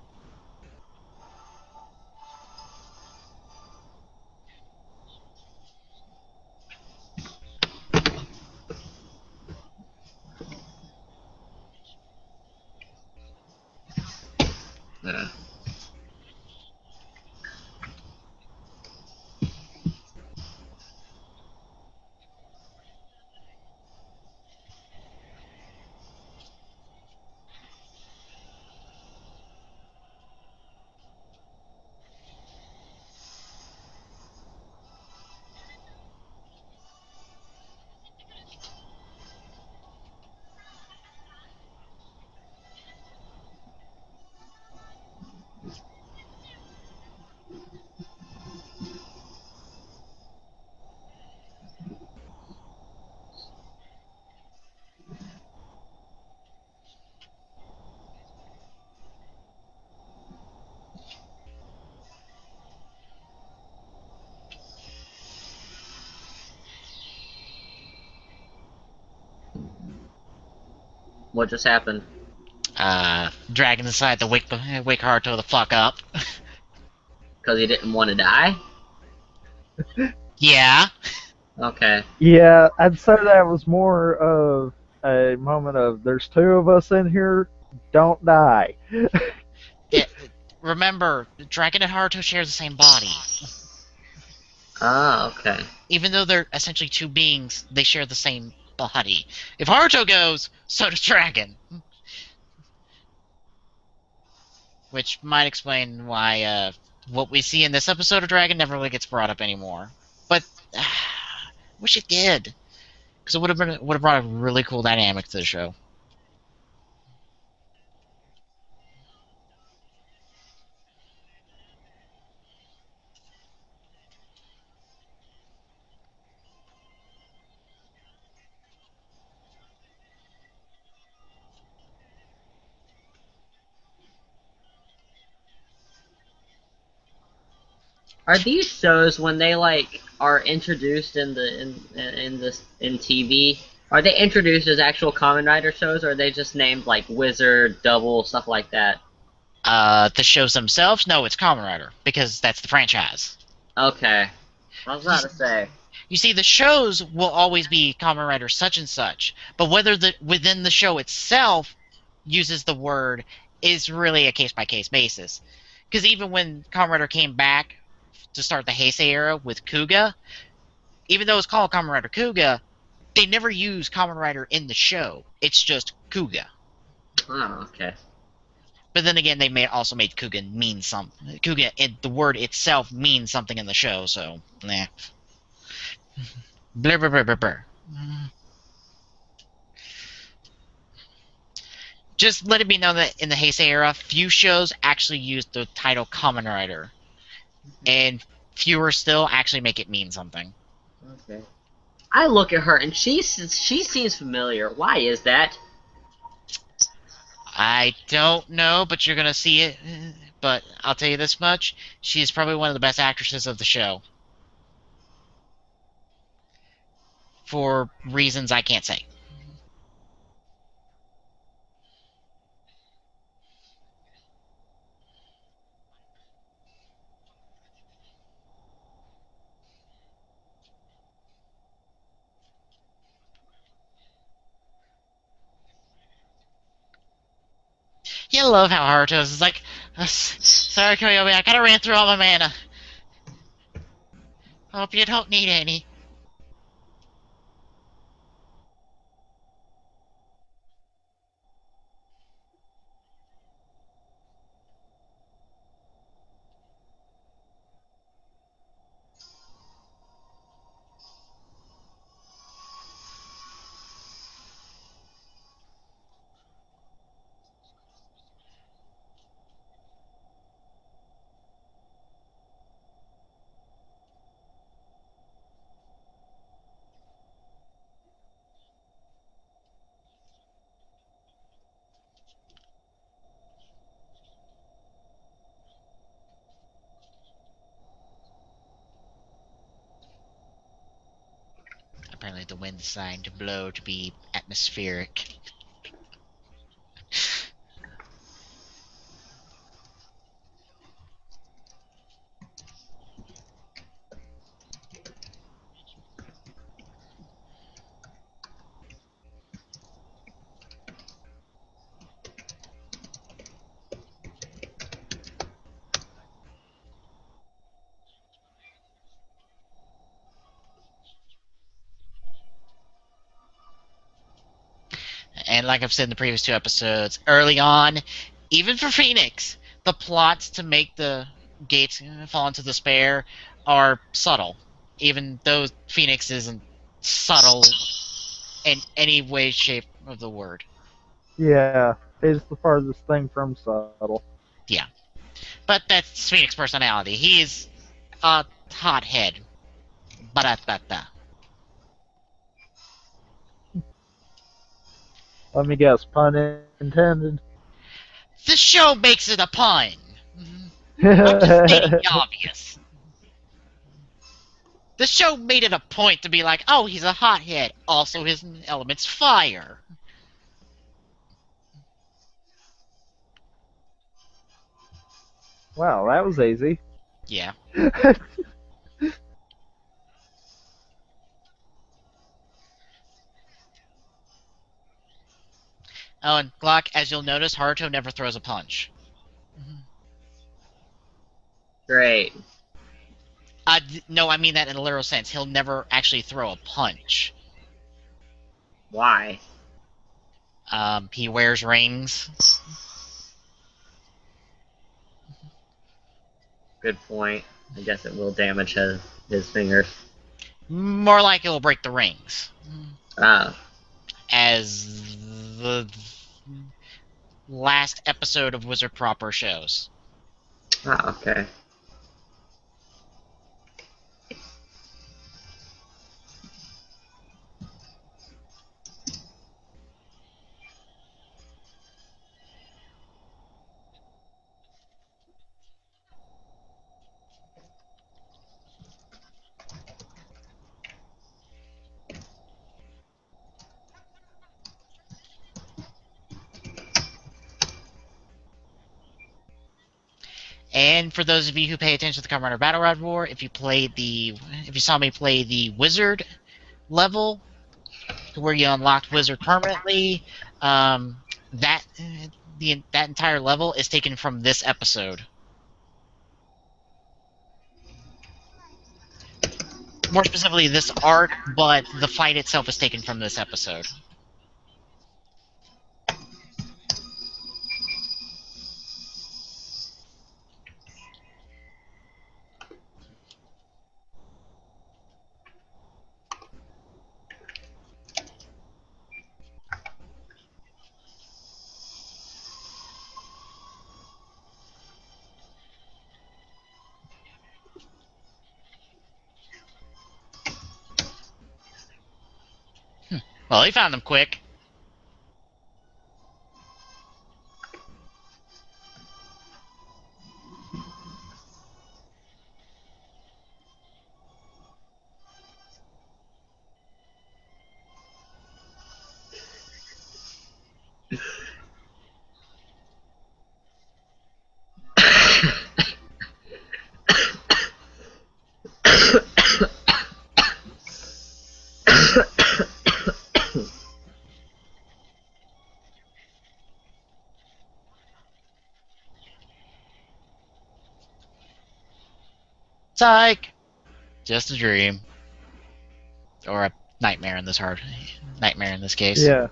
What just happened? Dragon decided to wake Haruto the fuck up. Because he didn't want to die? Yeah. Okay. Yeah, I'd say that was more of a moment of there's two of us in here, don't die. Yeah. Remember, Dragon and Haruto share the same body. Ah, okay. Even though they're essentially two beings, they share the same body. If Haruto goes, so does Dragon. Which might explain why what we see in this episode of Dragon never really gets brought up anymore. But wish it did, because it would have brought a really cool dynamic to the show. Are these shows when they like are introduced in the in TV? Are they introduced as actual Kamen Rider shows, or are they just named like Wizard, Double, stuff like that? The shows themselves, no, it's Kamen Rider because that's the franchise. Okay. I was about to say. You see, the shows will always be Kamen Rider such and such, but whether within the show itself uses the word is really a case by case basis. Because even when Kamen Rider came back to start the Heisei era with Kuga, even though it's called Kamen Rider Kuga, they never use Kamen Rider in the show. It's just Kuga. Oh, okay. But then again, they also made Kuga mean something. Kuga, the word itself means something in the show, so nah. Blur blur blur blur blur. Just let it be known that in the Heisei era, few shows actually use the title Kamen Rider, and fewer still actually make it mean something. Okay. I look at her and she seems familiar. Why is that? I don't know, but you're gonna see it. But I'll tell you this much: she is probably one of the best actresses of the show, for reasons I can't say. You love how Haruto's is like, sorry, Koyomi, I kinda ran through all my mana. Hope you don't need any. Apparently the wind's starting to blow to be atmospheric. And like I've said in the previous two episodes, early on, even for Phoenix, the plots to make the gates fall into despair are subtle. Even though Phoenix isn't subtle in any way, shape of the word. Yeah, it's the farthest thing from subtle. Yeah. But that's Phoenix's personality. He is a hothead. Ba-da-da-da. Let me guess, pun intended. The show makes it a pun. I'm just stating the obvious. The show made it a point to be like, oh, he's a hothead. Also, his element's fire. Wow, that was easy. Yeah. Oh, and Glock, as you'll notice, Haruto never throws a punch. Great. No, I mean that in a literal sense. He'll never actually throw a punch. Why? He wears rings. Good point. I guess it will damage his fingers. More like it will break the rings. Oh. As the last episode of Wizard Proper shows. Oh, okay. And for those of you who pay attention to the Kamen Rider Battle Rod War, if you saw me play the Wizard level, where you unlocked Wizard permanently, that entire level is taken from this episode. More specifically, this arc, but the fight itself is taken from this episode. Well, he found them quick. Psych! Just a dream. Or a nightmare in this case. Yeah.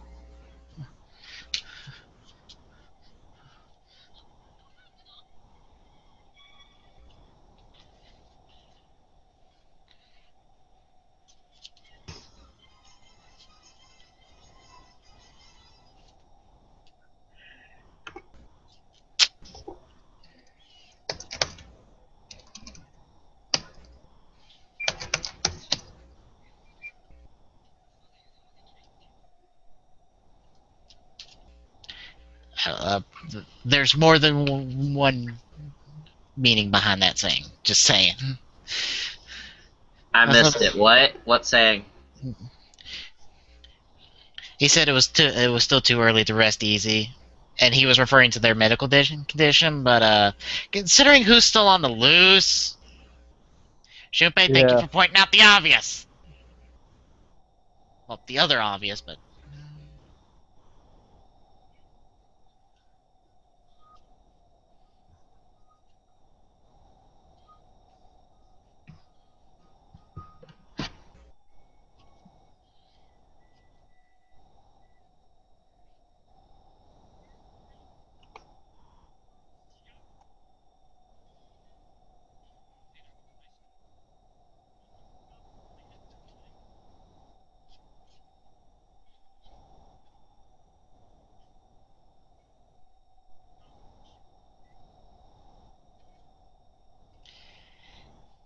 There's more than one meaning behind that saying. Just saying. I missed it. What? What saying? He said it was still too early to rest easy, and he was referring to their medical condition. But considering who's still on the loose, Shunpei, thank you for pointing out the obvious. Well, the other obvious, but.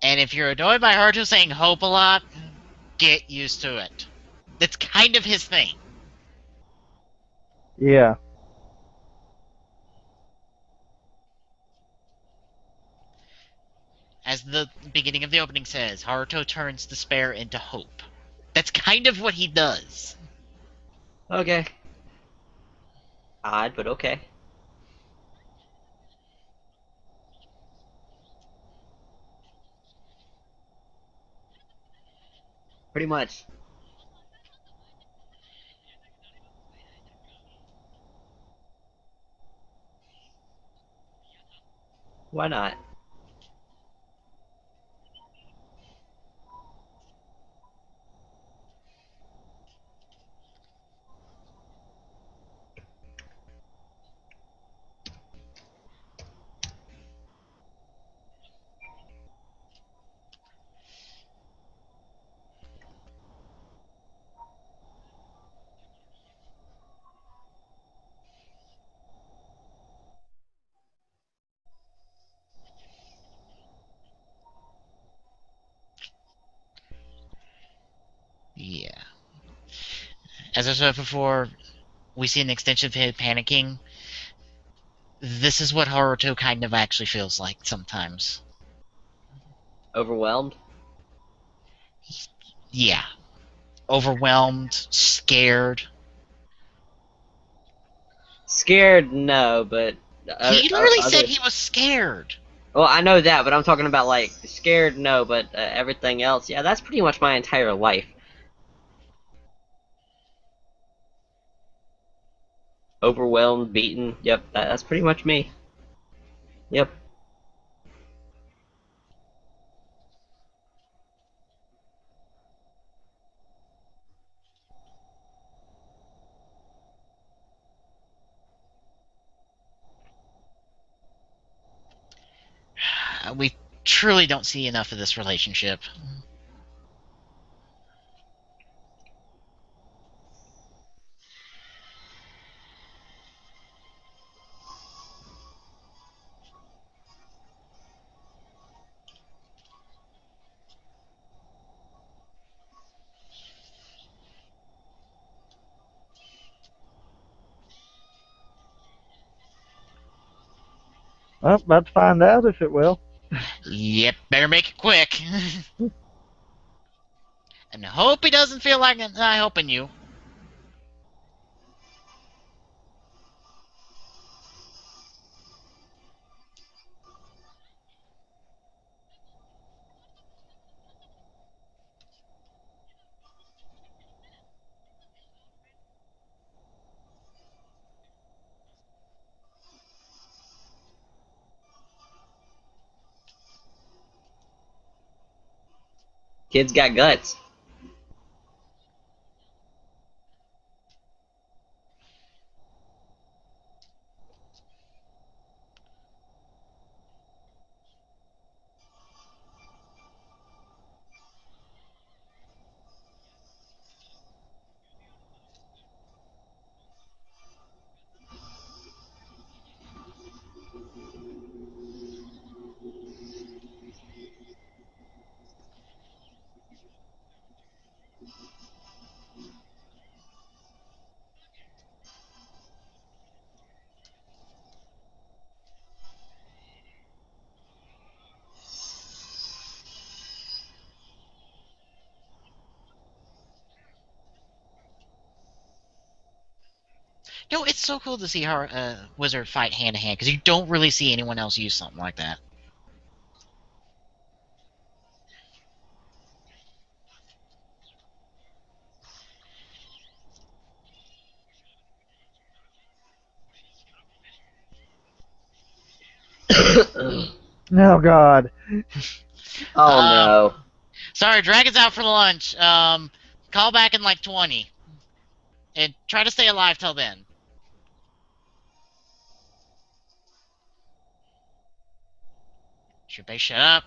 And if you're annoyed by Haruto saying hope a lot, get used to it. That's kind of his thing. Yeah. As the beginning of the opening says, Haruto turns despair into hope. That's kind of what he does. Okay. Odd, but okay. Pretty much. Why not? Yeah. As I said before, we see an extension of him panicking. This is what Haruto kind of actually feels like sometimes. Overwhelmed? Yeah. Overwhelmed, scared. Scared, no, but He literally other. said he was scared. Well, I know that, but I'm talking about like scared, no, but everything else. Yeah, that's pretty much my entire life. Overwhelmed, beaten. Yep, that's pretty much me. Yep. We truly don't see enough of this relationship. Well, about to find out if it will. Yep, better make it quick. And I hope he doesn't feel like I'm helping you. Kids got guts. No, it's so cool to see her wizard fight hand to hand because you don't really see anyone else use something like that. Oh God. Oh no. Sorry, Dragon's out for lunch. Call back in like 20. And try to stay alive till then. Should shut up.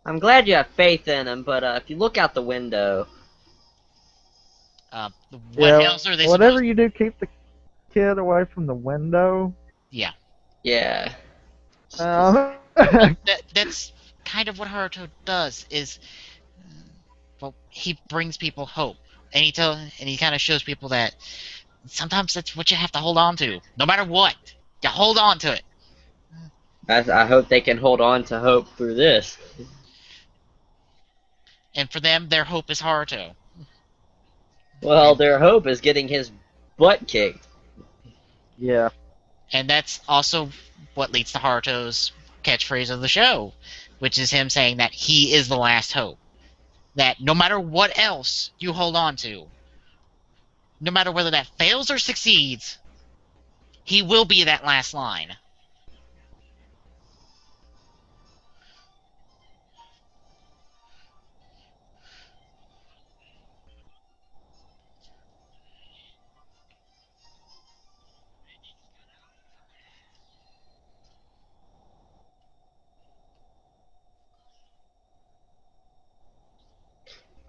I'm glad you have faith in him, but if you look out the window. What else are they whatever supposed you do, keep the kid away from the window. Yeah. Yeah. Uh, That's kind of what Haruto does, is... well, he brings people hope, and he kind of shows people that sometimes that's what you have to hold on to, no matter what. You hold on to it. I hope they can hold on to hope through this. And for them, their hope is Haruto. Well, And, their hope is getting his butt kicked. Yeah. and that's also what leads to Haruto's catchphrase of the show, which is him saying that he is the last hope. That no matter what else you hold on to, no matter whether that fails or succeeds, he will be that last line.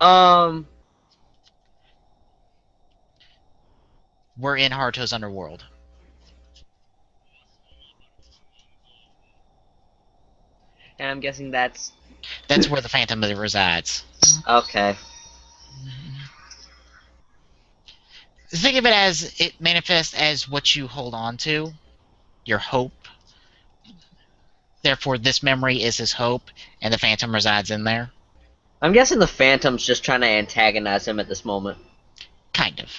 Um, We're in Haruto's underworld. and I'm guessing that's That's where the Phantom resides. okay. Think of it as it manifests as what you hold on to, your hope. Therefore, this memory is his hope, and the Phantom resides in there. I'm guessing the Phantom's just trying to antagonize him at this moment. Kind of.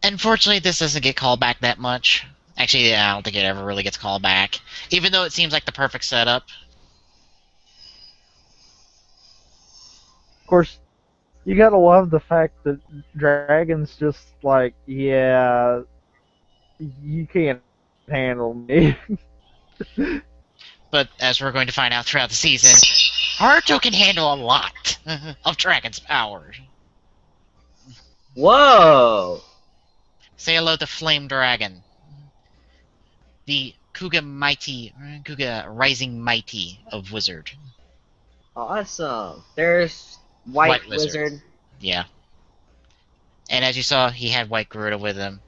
Unfortunately, this doesn't get called back that much. Actually, I don't think it ever really gets called back. Even though it seems like the perfect setup. Of course, you gotta love the fact that Dragon's just like, yeah, you can't handle me. But as we're going to find out throughout the season, Haruto can handle a lot of Dragon's power. Whoa! Say hello to Flame Dragon. The Kuga Rising Mighty of Wizard. Awesome. There's White Wizard. Yeah. And as you saw, he had White Garuda with him,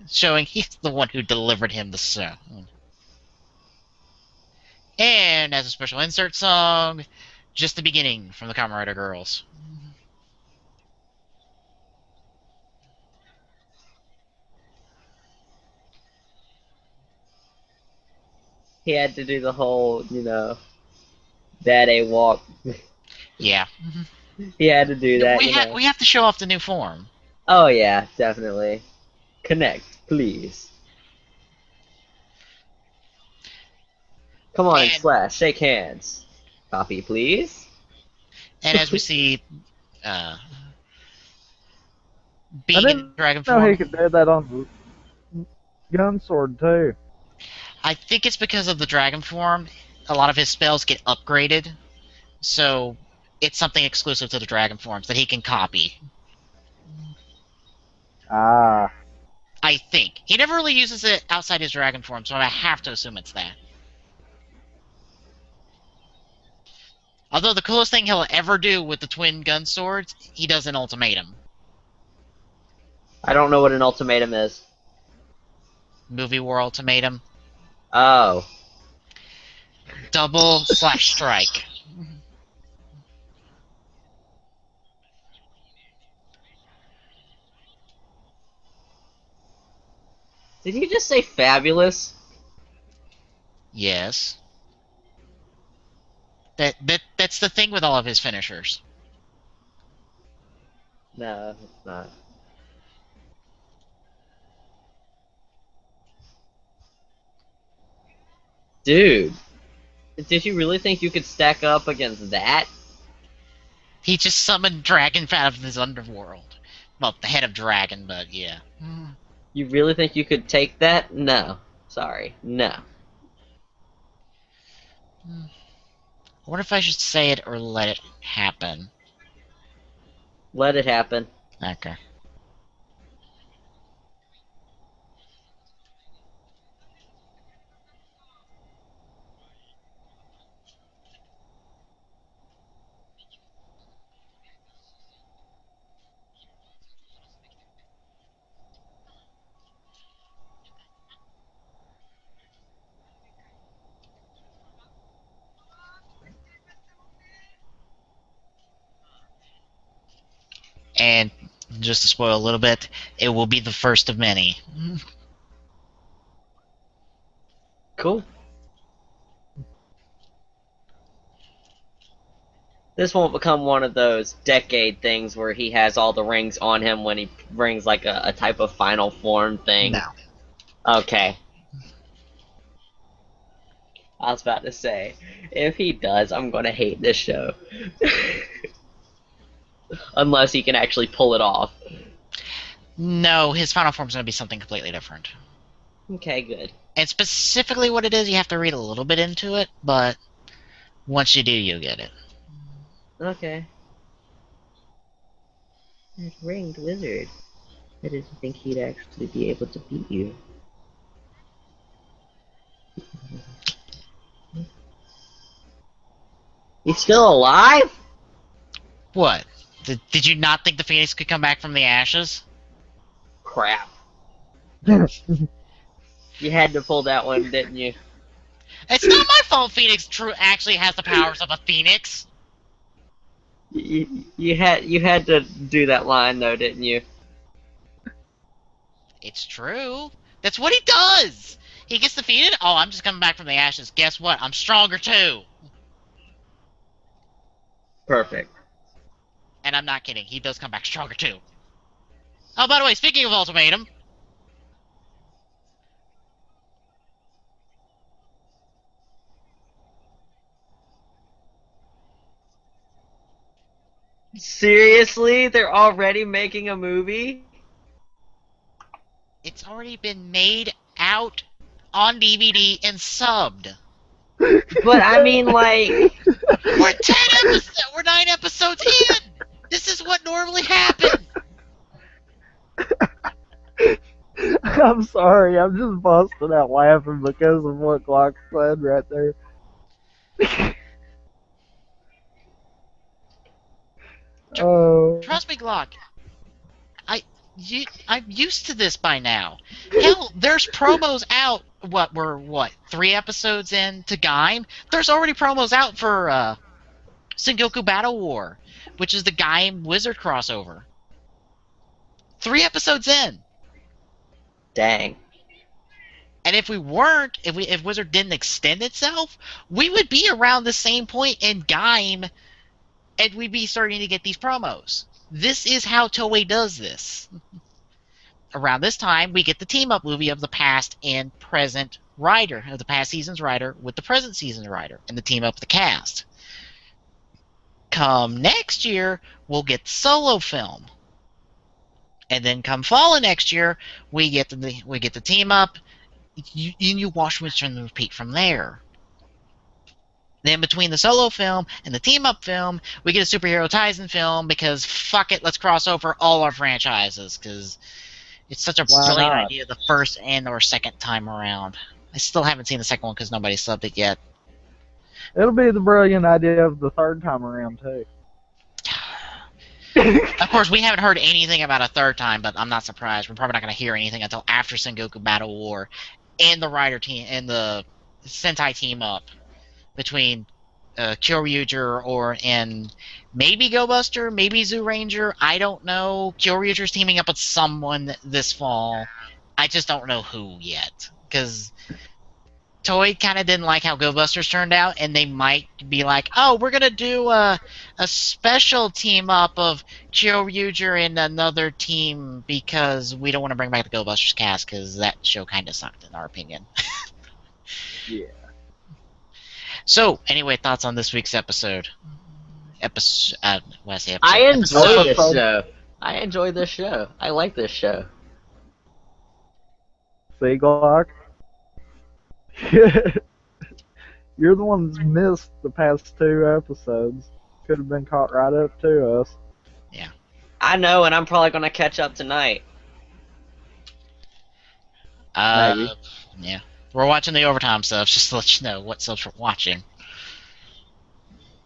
showing he's the one who delivered him the stone. And as a special insert song, just the beginning from the Kamen Rider Girls. He had to do the whole, daddy walk. Yeah. He had to do that, We have to show off the new form. Oh yeah, definitely. Connect, please. Come on and slash, shake hands. Copy, please. And as we see, I being in didn't dragon know he form, could do that on the gun sword too. I think it's because of the dragon form. A lot of his spells get upgraded, so it's something exclusive to the dragon forms that he can copy. Ah, I think he never really uses it outside his dragon form, so I have to assume it's that. Although the coolest thing he'll ever do with the twin gun swords, he does an ultimatum. I don't know what an ultimatum is. Movie war ultimatum. Oh. Double/strike. Did you just say fabulous? Yes. That's the thing with all of his finishers. No, it's not. Dude, did you really think you could stack up against that? He just summoned Dragon out of his underworld. Well, the head of Dragon, but yeah. You really think you could take that? No. Sorry. No. I wonder if I should say it or let it happen. Let it happen. Okay. And just to spoil a little bit, it will be the first of many. Cool. This won't become one of those decade things where he has all the rings on him when he brings like a type of final form thing. No. Okay. I was about to say, if he does, I'm gonna hate this show. Unless he can actually pull it off. No, his final form's going to be something completely different. Okay, good. And specifically what it is, you have to read a little bit into it, but once you do, you'll get it. Okay. There's Ringed Wizard. I didn't think he'd actually be able to beat you. He's still alive? What? Did you not think the Phoenix could come back from the ashes? Crap. You had to pull that one, didn't you? It's not my fault Phoenix actually has the powers of a Phoenix. You had to do that line though, didn't you? It's true. That's what he does. He gets defeated. Oh, I'm just coming back from the ashes. Guess what? I'm stronger too. Perfect. And I'm not kidding. He does come back stronger too. Oh, by the way, speaking of Ultimatum, Seriously? They're already making a movie? it's already been made out on DVD and subbed. But I mean, like, We're 10 episodes. We're 9 episodes in. This is what normally happens. I'm sorry, I'm just busting out laughing because of what Glock said right there. Oh. Trust me, Glock. I'm used to this by now. Hell, there's promos out. We're 3 episodes in to Gaim? There's already promos out for Sengoku Battle War, which is the Gaim Wizard crossover. 3 episodes in. dang. And if we weren't, if Wizard didn't extend itself, we would be around the same point in Gaim, and we'd be starting to get these promos. This is how Toei does this. Around this time, we get the team-up movie of the past and present writer, of the past season's writer with the present season's writer, and the team-up of the cast. Come next year, we'll get the solo film. And then come fall of next year, we get the team-up, you watch, rinse, and repeat from there. Then between the solo film and the team-up film, we get a Superhero Taisen film because fuck it, let's cross over all our franchises because it's such a brilliant idea the first and or second time around. I still haven't seen the second one because nobody subbed it yet. It'll be the brilliant idea of the third time around too. Of course, we haven't heard anything about a third time, but I'm not surprised. We're probably not going to hear anything until after Sengoku Battle War and the Rider team and the Sentai team up between Kyoryuger and maybe Go Buster, maybe Zoo Ranger. I don't know. Kyoryuger's teaming up with someone this fall. I just don't know who yet because Toei kind of didn't like how Go Busters turned out, and they might be like, "Oh, we're gonna do a special team up of Kyoryuger and another team because we don't want to bring back the Go Busters cast because that show kind of sucked in our opinion." Yeah. So, anyway, thoughts on this week's episode? When I say episode, I enjoy this Episode. show. I enjoy this show. I like this show. See, Glock? You're the one that's missed the past 2 episodes. Could have been caught right up to us. I know, and I'm probably gonna catch up tonight. Maybe. Yeah. We're watching the overtime stuff, just to let you know what stuff we're watching.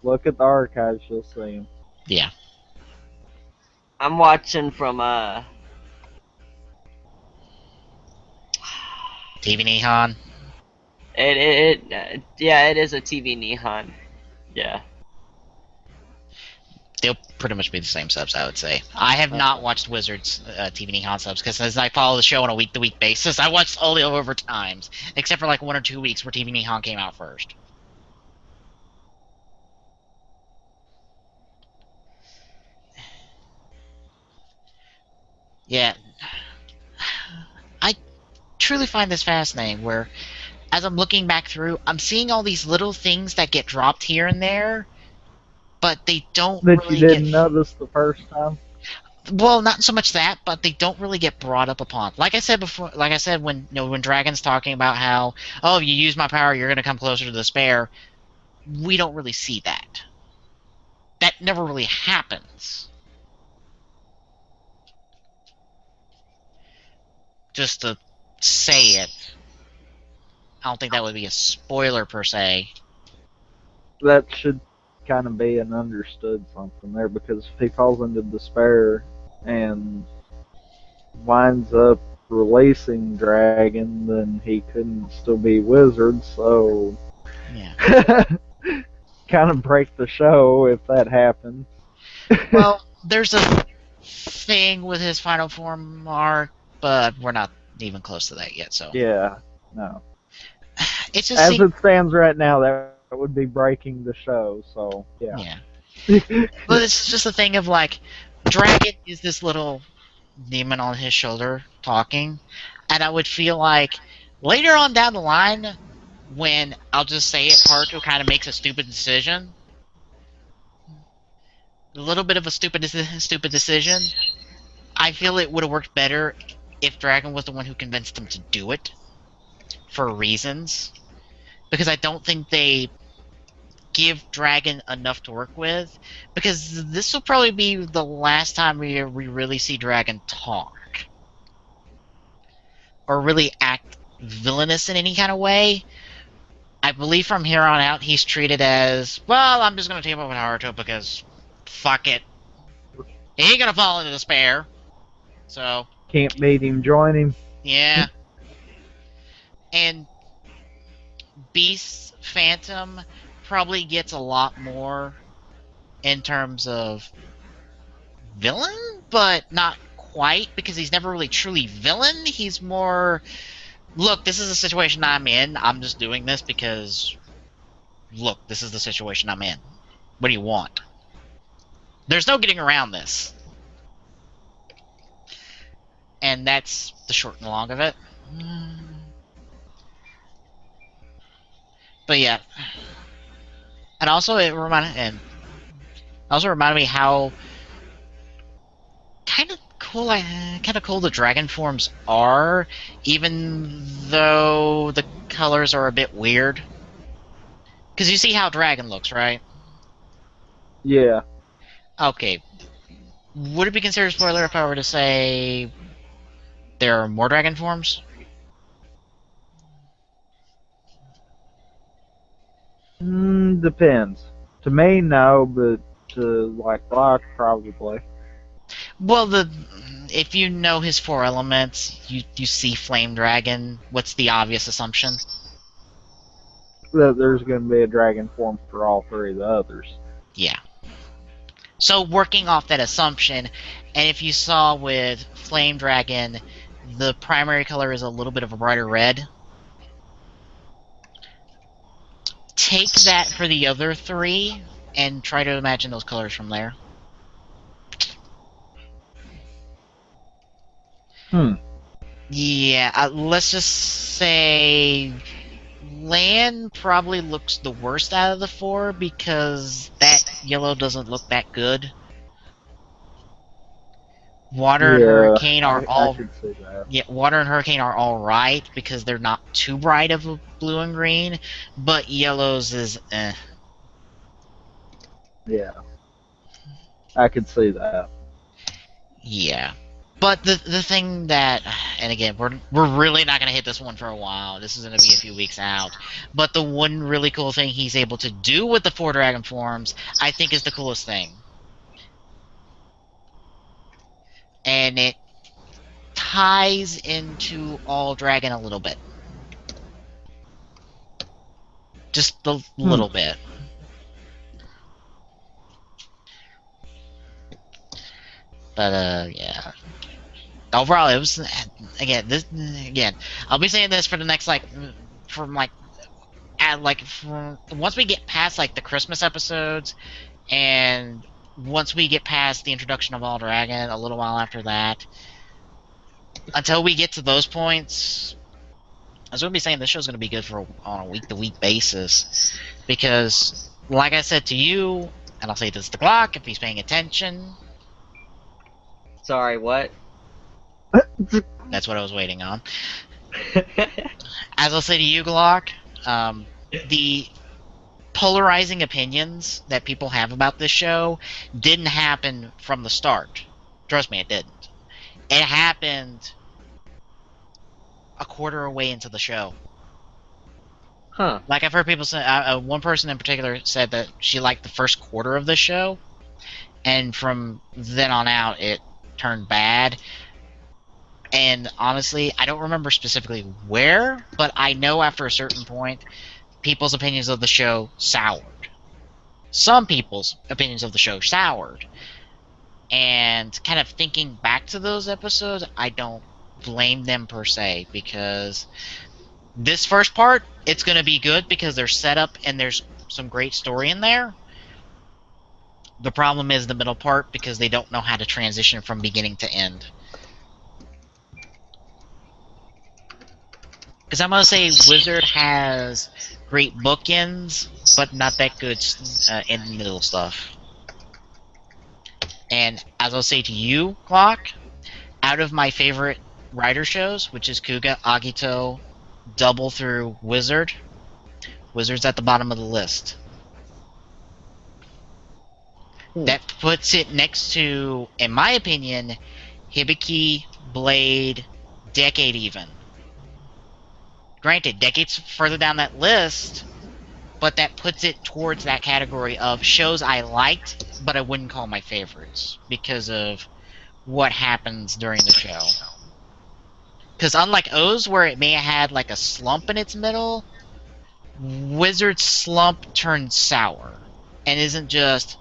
Look at the archives, you'll see them. Yeah. I'm watching from TV Nihon. yeah, it is a TV Nihon. Yeah. They'll pretty much be the same subs, I would say. I have not watched Wizards TV Nihon subs, because as I follow the show on a week-to-week basis, I watched all the overtimes, except for like 1 or 2 weeks where TV Nihon came out first. Yeah. I truly find this fascinating, where as I'm looking back through, I'm seeing all these little things that get dropped here and there, but they don't That really you didn't get... notice the first time? Well, not so much that, but they don't really get brought up upon. Like I said before, when when Dragon's talking about how, oh, if you use my power, you're gonna come closer to despair. We don't really see that. That never really happens. Just to say it, I don't think that would be a spoiler per se. That should kind of be an understood something there, because if he falls into despair and winds up releasing Dragon, then he couldn't still be Wizard, so Yeah. kind of break the show if that happened. Well, there's a thing with his final form arc, but we're not even close to that yet, so... Yeah, no. It's just... As it stands right now, that would be breaking the show, so yeah. But it's just a thing of, like, Dragon is this little demon on his shoulder talking, and I would feel like later on down the line, when, I'll just say it, Haruto kind of makes a stupid decision, a little bit of a stupid decision, I feel it would have worked better if Dragon was the one who convinced him to do it, for reasons, because I don't think they give Dragon enough to work with, because this will probably be the last time we really see Dragon talk. Or really act villainous in any kind of way. I believe from here on out he's treated as, well, I'm just gonna team up with Haruto because fuck it. He ain't gonna fall into despair. So... Can't beat him, join him. Yeah. And Beast Phantom probably gets a lot more in terms of villain, but not quite, because he's never really truly villain. He's more, look, this is the situation I'm in. I'm just doing this because, look, this is the situation I'm in. What do you want? There's no getting around this. And that's the short and long of it. But yeah. And also it reminded me how kind of cool the dragon forms are, even though the colors are a bit weird. Because you see how dragon looks, right? Yeah. Okay. Would it be considered a spoiler if I were to say there are more dragon forms? Depends. To me, no, but to like Locke, probably. Well, if you know his 4 elements, you see flame dragon. What's the obvious assumption? That there's going to be a dragon form for all 3 of the others. Yeah. So working off that assumption, and if you saw with flame dragon, the primary color is a little bit of a brighter red. Take that for the other 3 and try to imagine those colors from there. Hmm. Yeah, let's just say land probably looks the worst out of the four because that yellow doesn't look that good. Water and Yeah, Hurricane are I all could see that. yeah, Water and Hurricane are all right because they're not too bright of a blue and green, but yellows is Yeah, I could see that. yeah. But the thing that, and again, we're really not gonna hit this one for a while. This is gonna be a few weeks out. But the one really cool thing he's able to do with the 4 dragon forms, I think, is the coolest thing, and it ties into All Dragon a little bit, just a little bit. But yeah. Overall, it was again. I'll be saying this for the next once we get past like the Christmas episodes, and once we get past the introduction of All Dragon, a little while after that, until we get to those points, I was going to be saying this show's going to be good on a week-to-week basis, because, like I said to you, and I'll say this to Glock if he's paying attention. Sorry, what? That's what I was waiting on. As I'll say to you, Glock, the polarizing opinions that people have about this show didn't happen from the start. Trust me, it didn't. It happened a quarter away into the show. Huh. Like, I've heard people say, one person in particular said that she liked the first quarter of the show, and from then on out, it turned bad. And honestly, I don't remember specifically where, but I know after a certain point, people's opinions of the show soured. Some people's opinions of the show soured. And kind of thinking back to those episodes, I don't blame them per se, because this first part, it's going to be good because there's setup and there's some great story in there. The problem is the middle part, because they don't know how to transition from beginning to end. Because I'm going to say Wizard has great bookends, but not that good in the middle stuff. And as I'll say to you, Glock, out of my favorite writer shows, which is Kuga, Agito, Double through Wizard, Wizard's at the bottom of the list. That puts it next to, in my opinion, Hibiki, Blade, Decade even. Granted, Decade's further down that list, but that puts it towards that category of shows I liked, but I wouldn't call my favorites, because of what happens during the show. Because unlike O's, where it may have had like a slump in its middle, Wizard's slump turned sour, and isn't just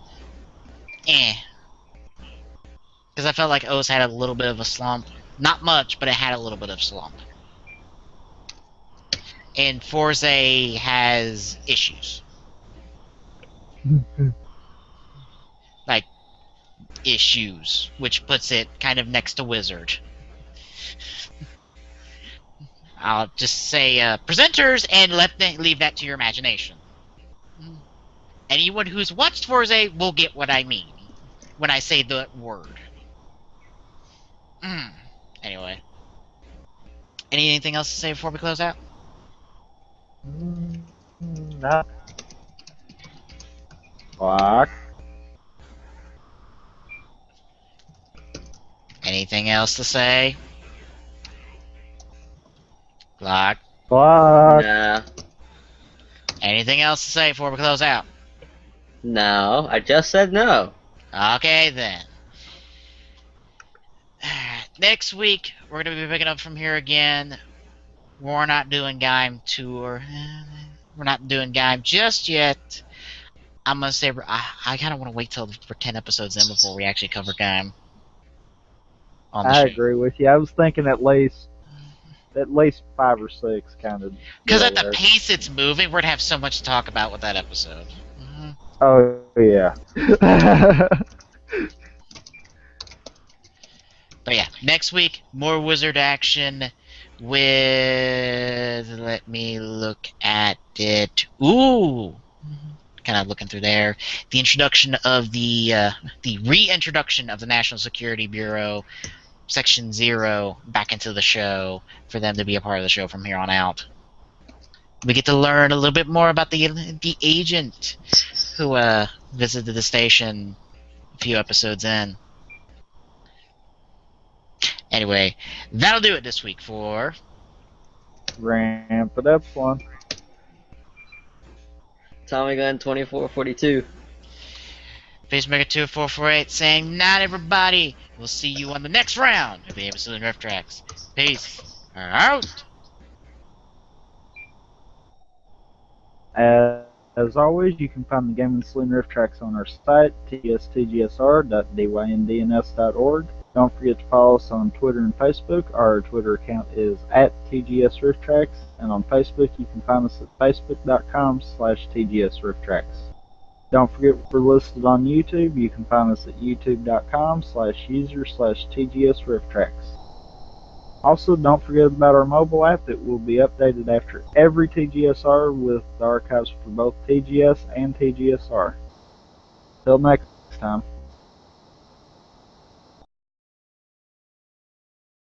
Because I felt like O's had a little bit of a slump. Not much, but it had a little bit of slump. And Forze has issues. Like, issues, which puts it kind of next to Wizard. I'll just say presenters and leave that to your imagination. Anyone who's watched Forze will get what I mean when I say the word. Anyway. Anything else to say before we close out? No. Fuck. Anything else to say? Glock. Fuck. No. Anything else to say before we close out? No. I just said no. Okay, then. Next week, we're going to be picking up from here again. We're not doing Gaim Tour. We're not doing Gaim just yet. I'm going to say, I kind of want to wait till we're 10 episodes in before we actually cover Gaim. I agree with you. I was thinking at least 5 or 6 kind of. Because at the pace it's moving, we're going to have so much to talk about with that episode. Oh, yeah. But yeah, next week, more Wizard action. with, let me look at it. Ooh, kind of looking through there. The introduction of the reintroduction of the National Security Bureau, Section 0, back into the show for them to be a part of the show from here on out. We get to learn a little bit more about the agent who visited the station a few episodes in. Anyway, that'll do it this week for Ramp it up one. Tommy Gun 2442. Facemaker 2448 saying, "Not everybody. We'll see you on the next round of the Saloon Riff Tracks. Peace out." As always, you can find the Gaming Saloon Riff Tracks on our site, tstgsr.dynDNS.org. Don't forget to follow us on Twitter and Facebook. Our Twitter account is @TGSRiffTracks, and on Facebook you can find us at facebook.com/TGSRiffTracks. Don't forget we're listed on YouTube. You can find us at youtube.com/user/TGSRiffTracks. Also, don't forget about our mobile app that will be updated after every TGSR with the archives for both TGS and TGSR. Till next time.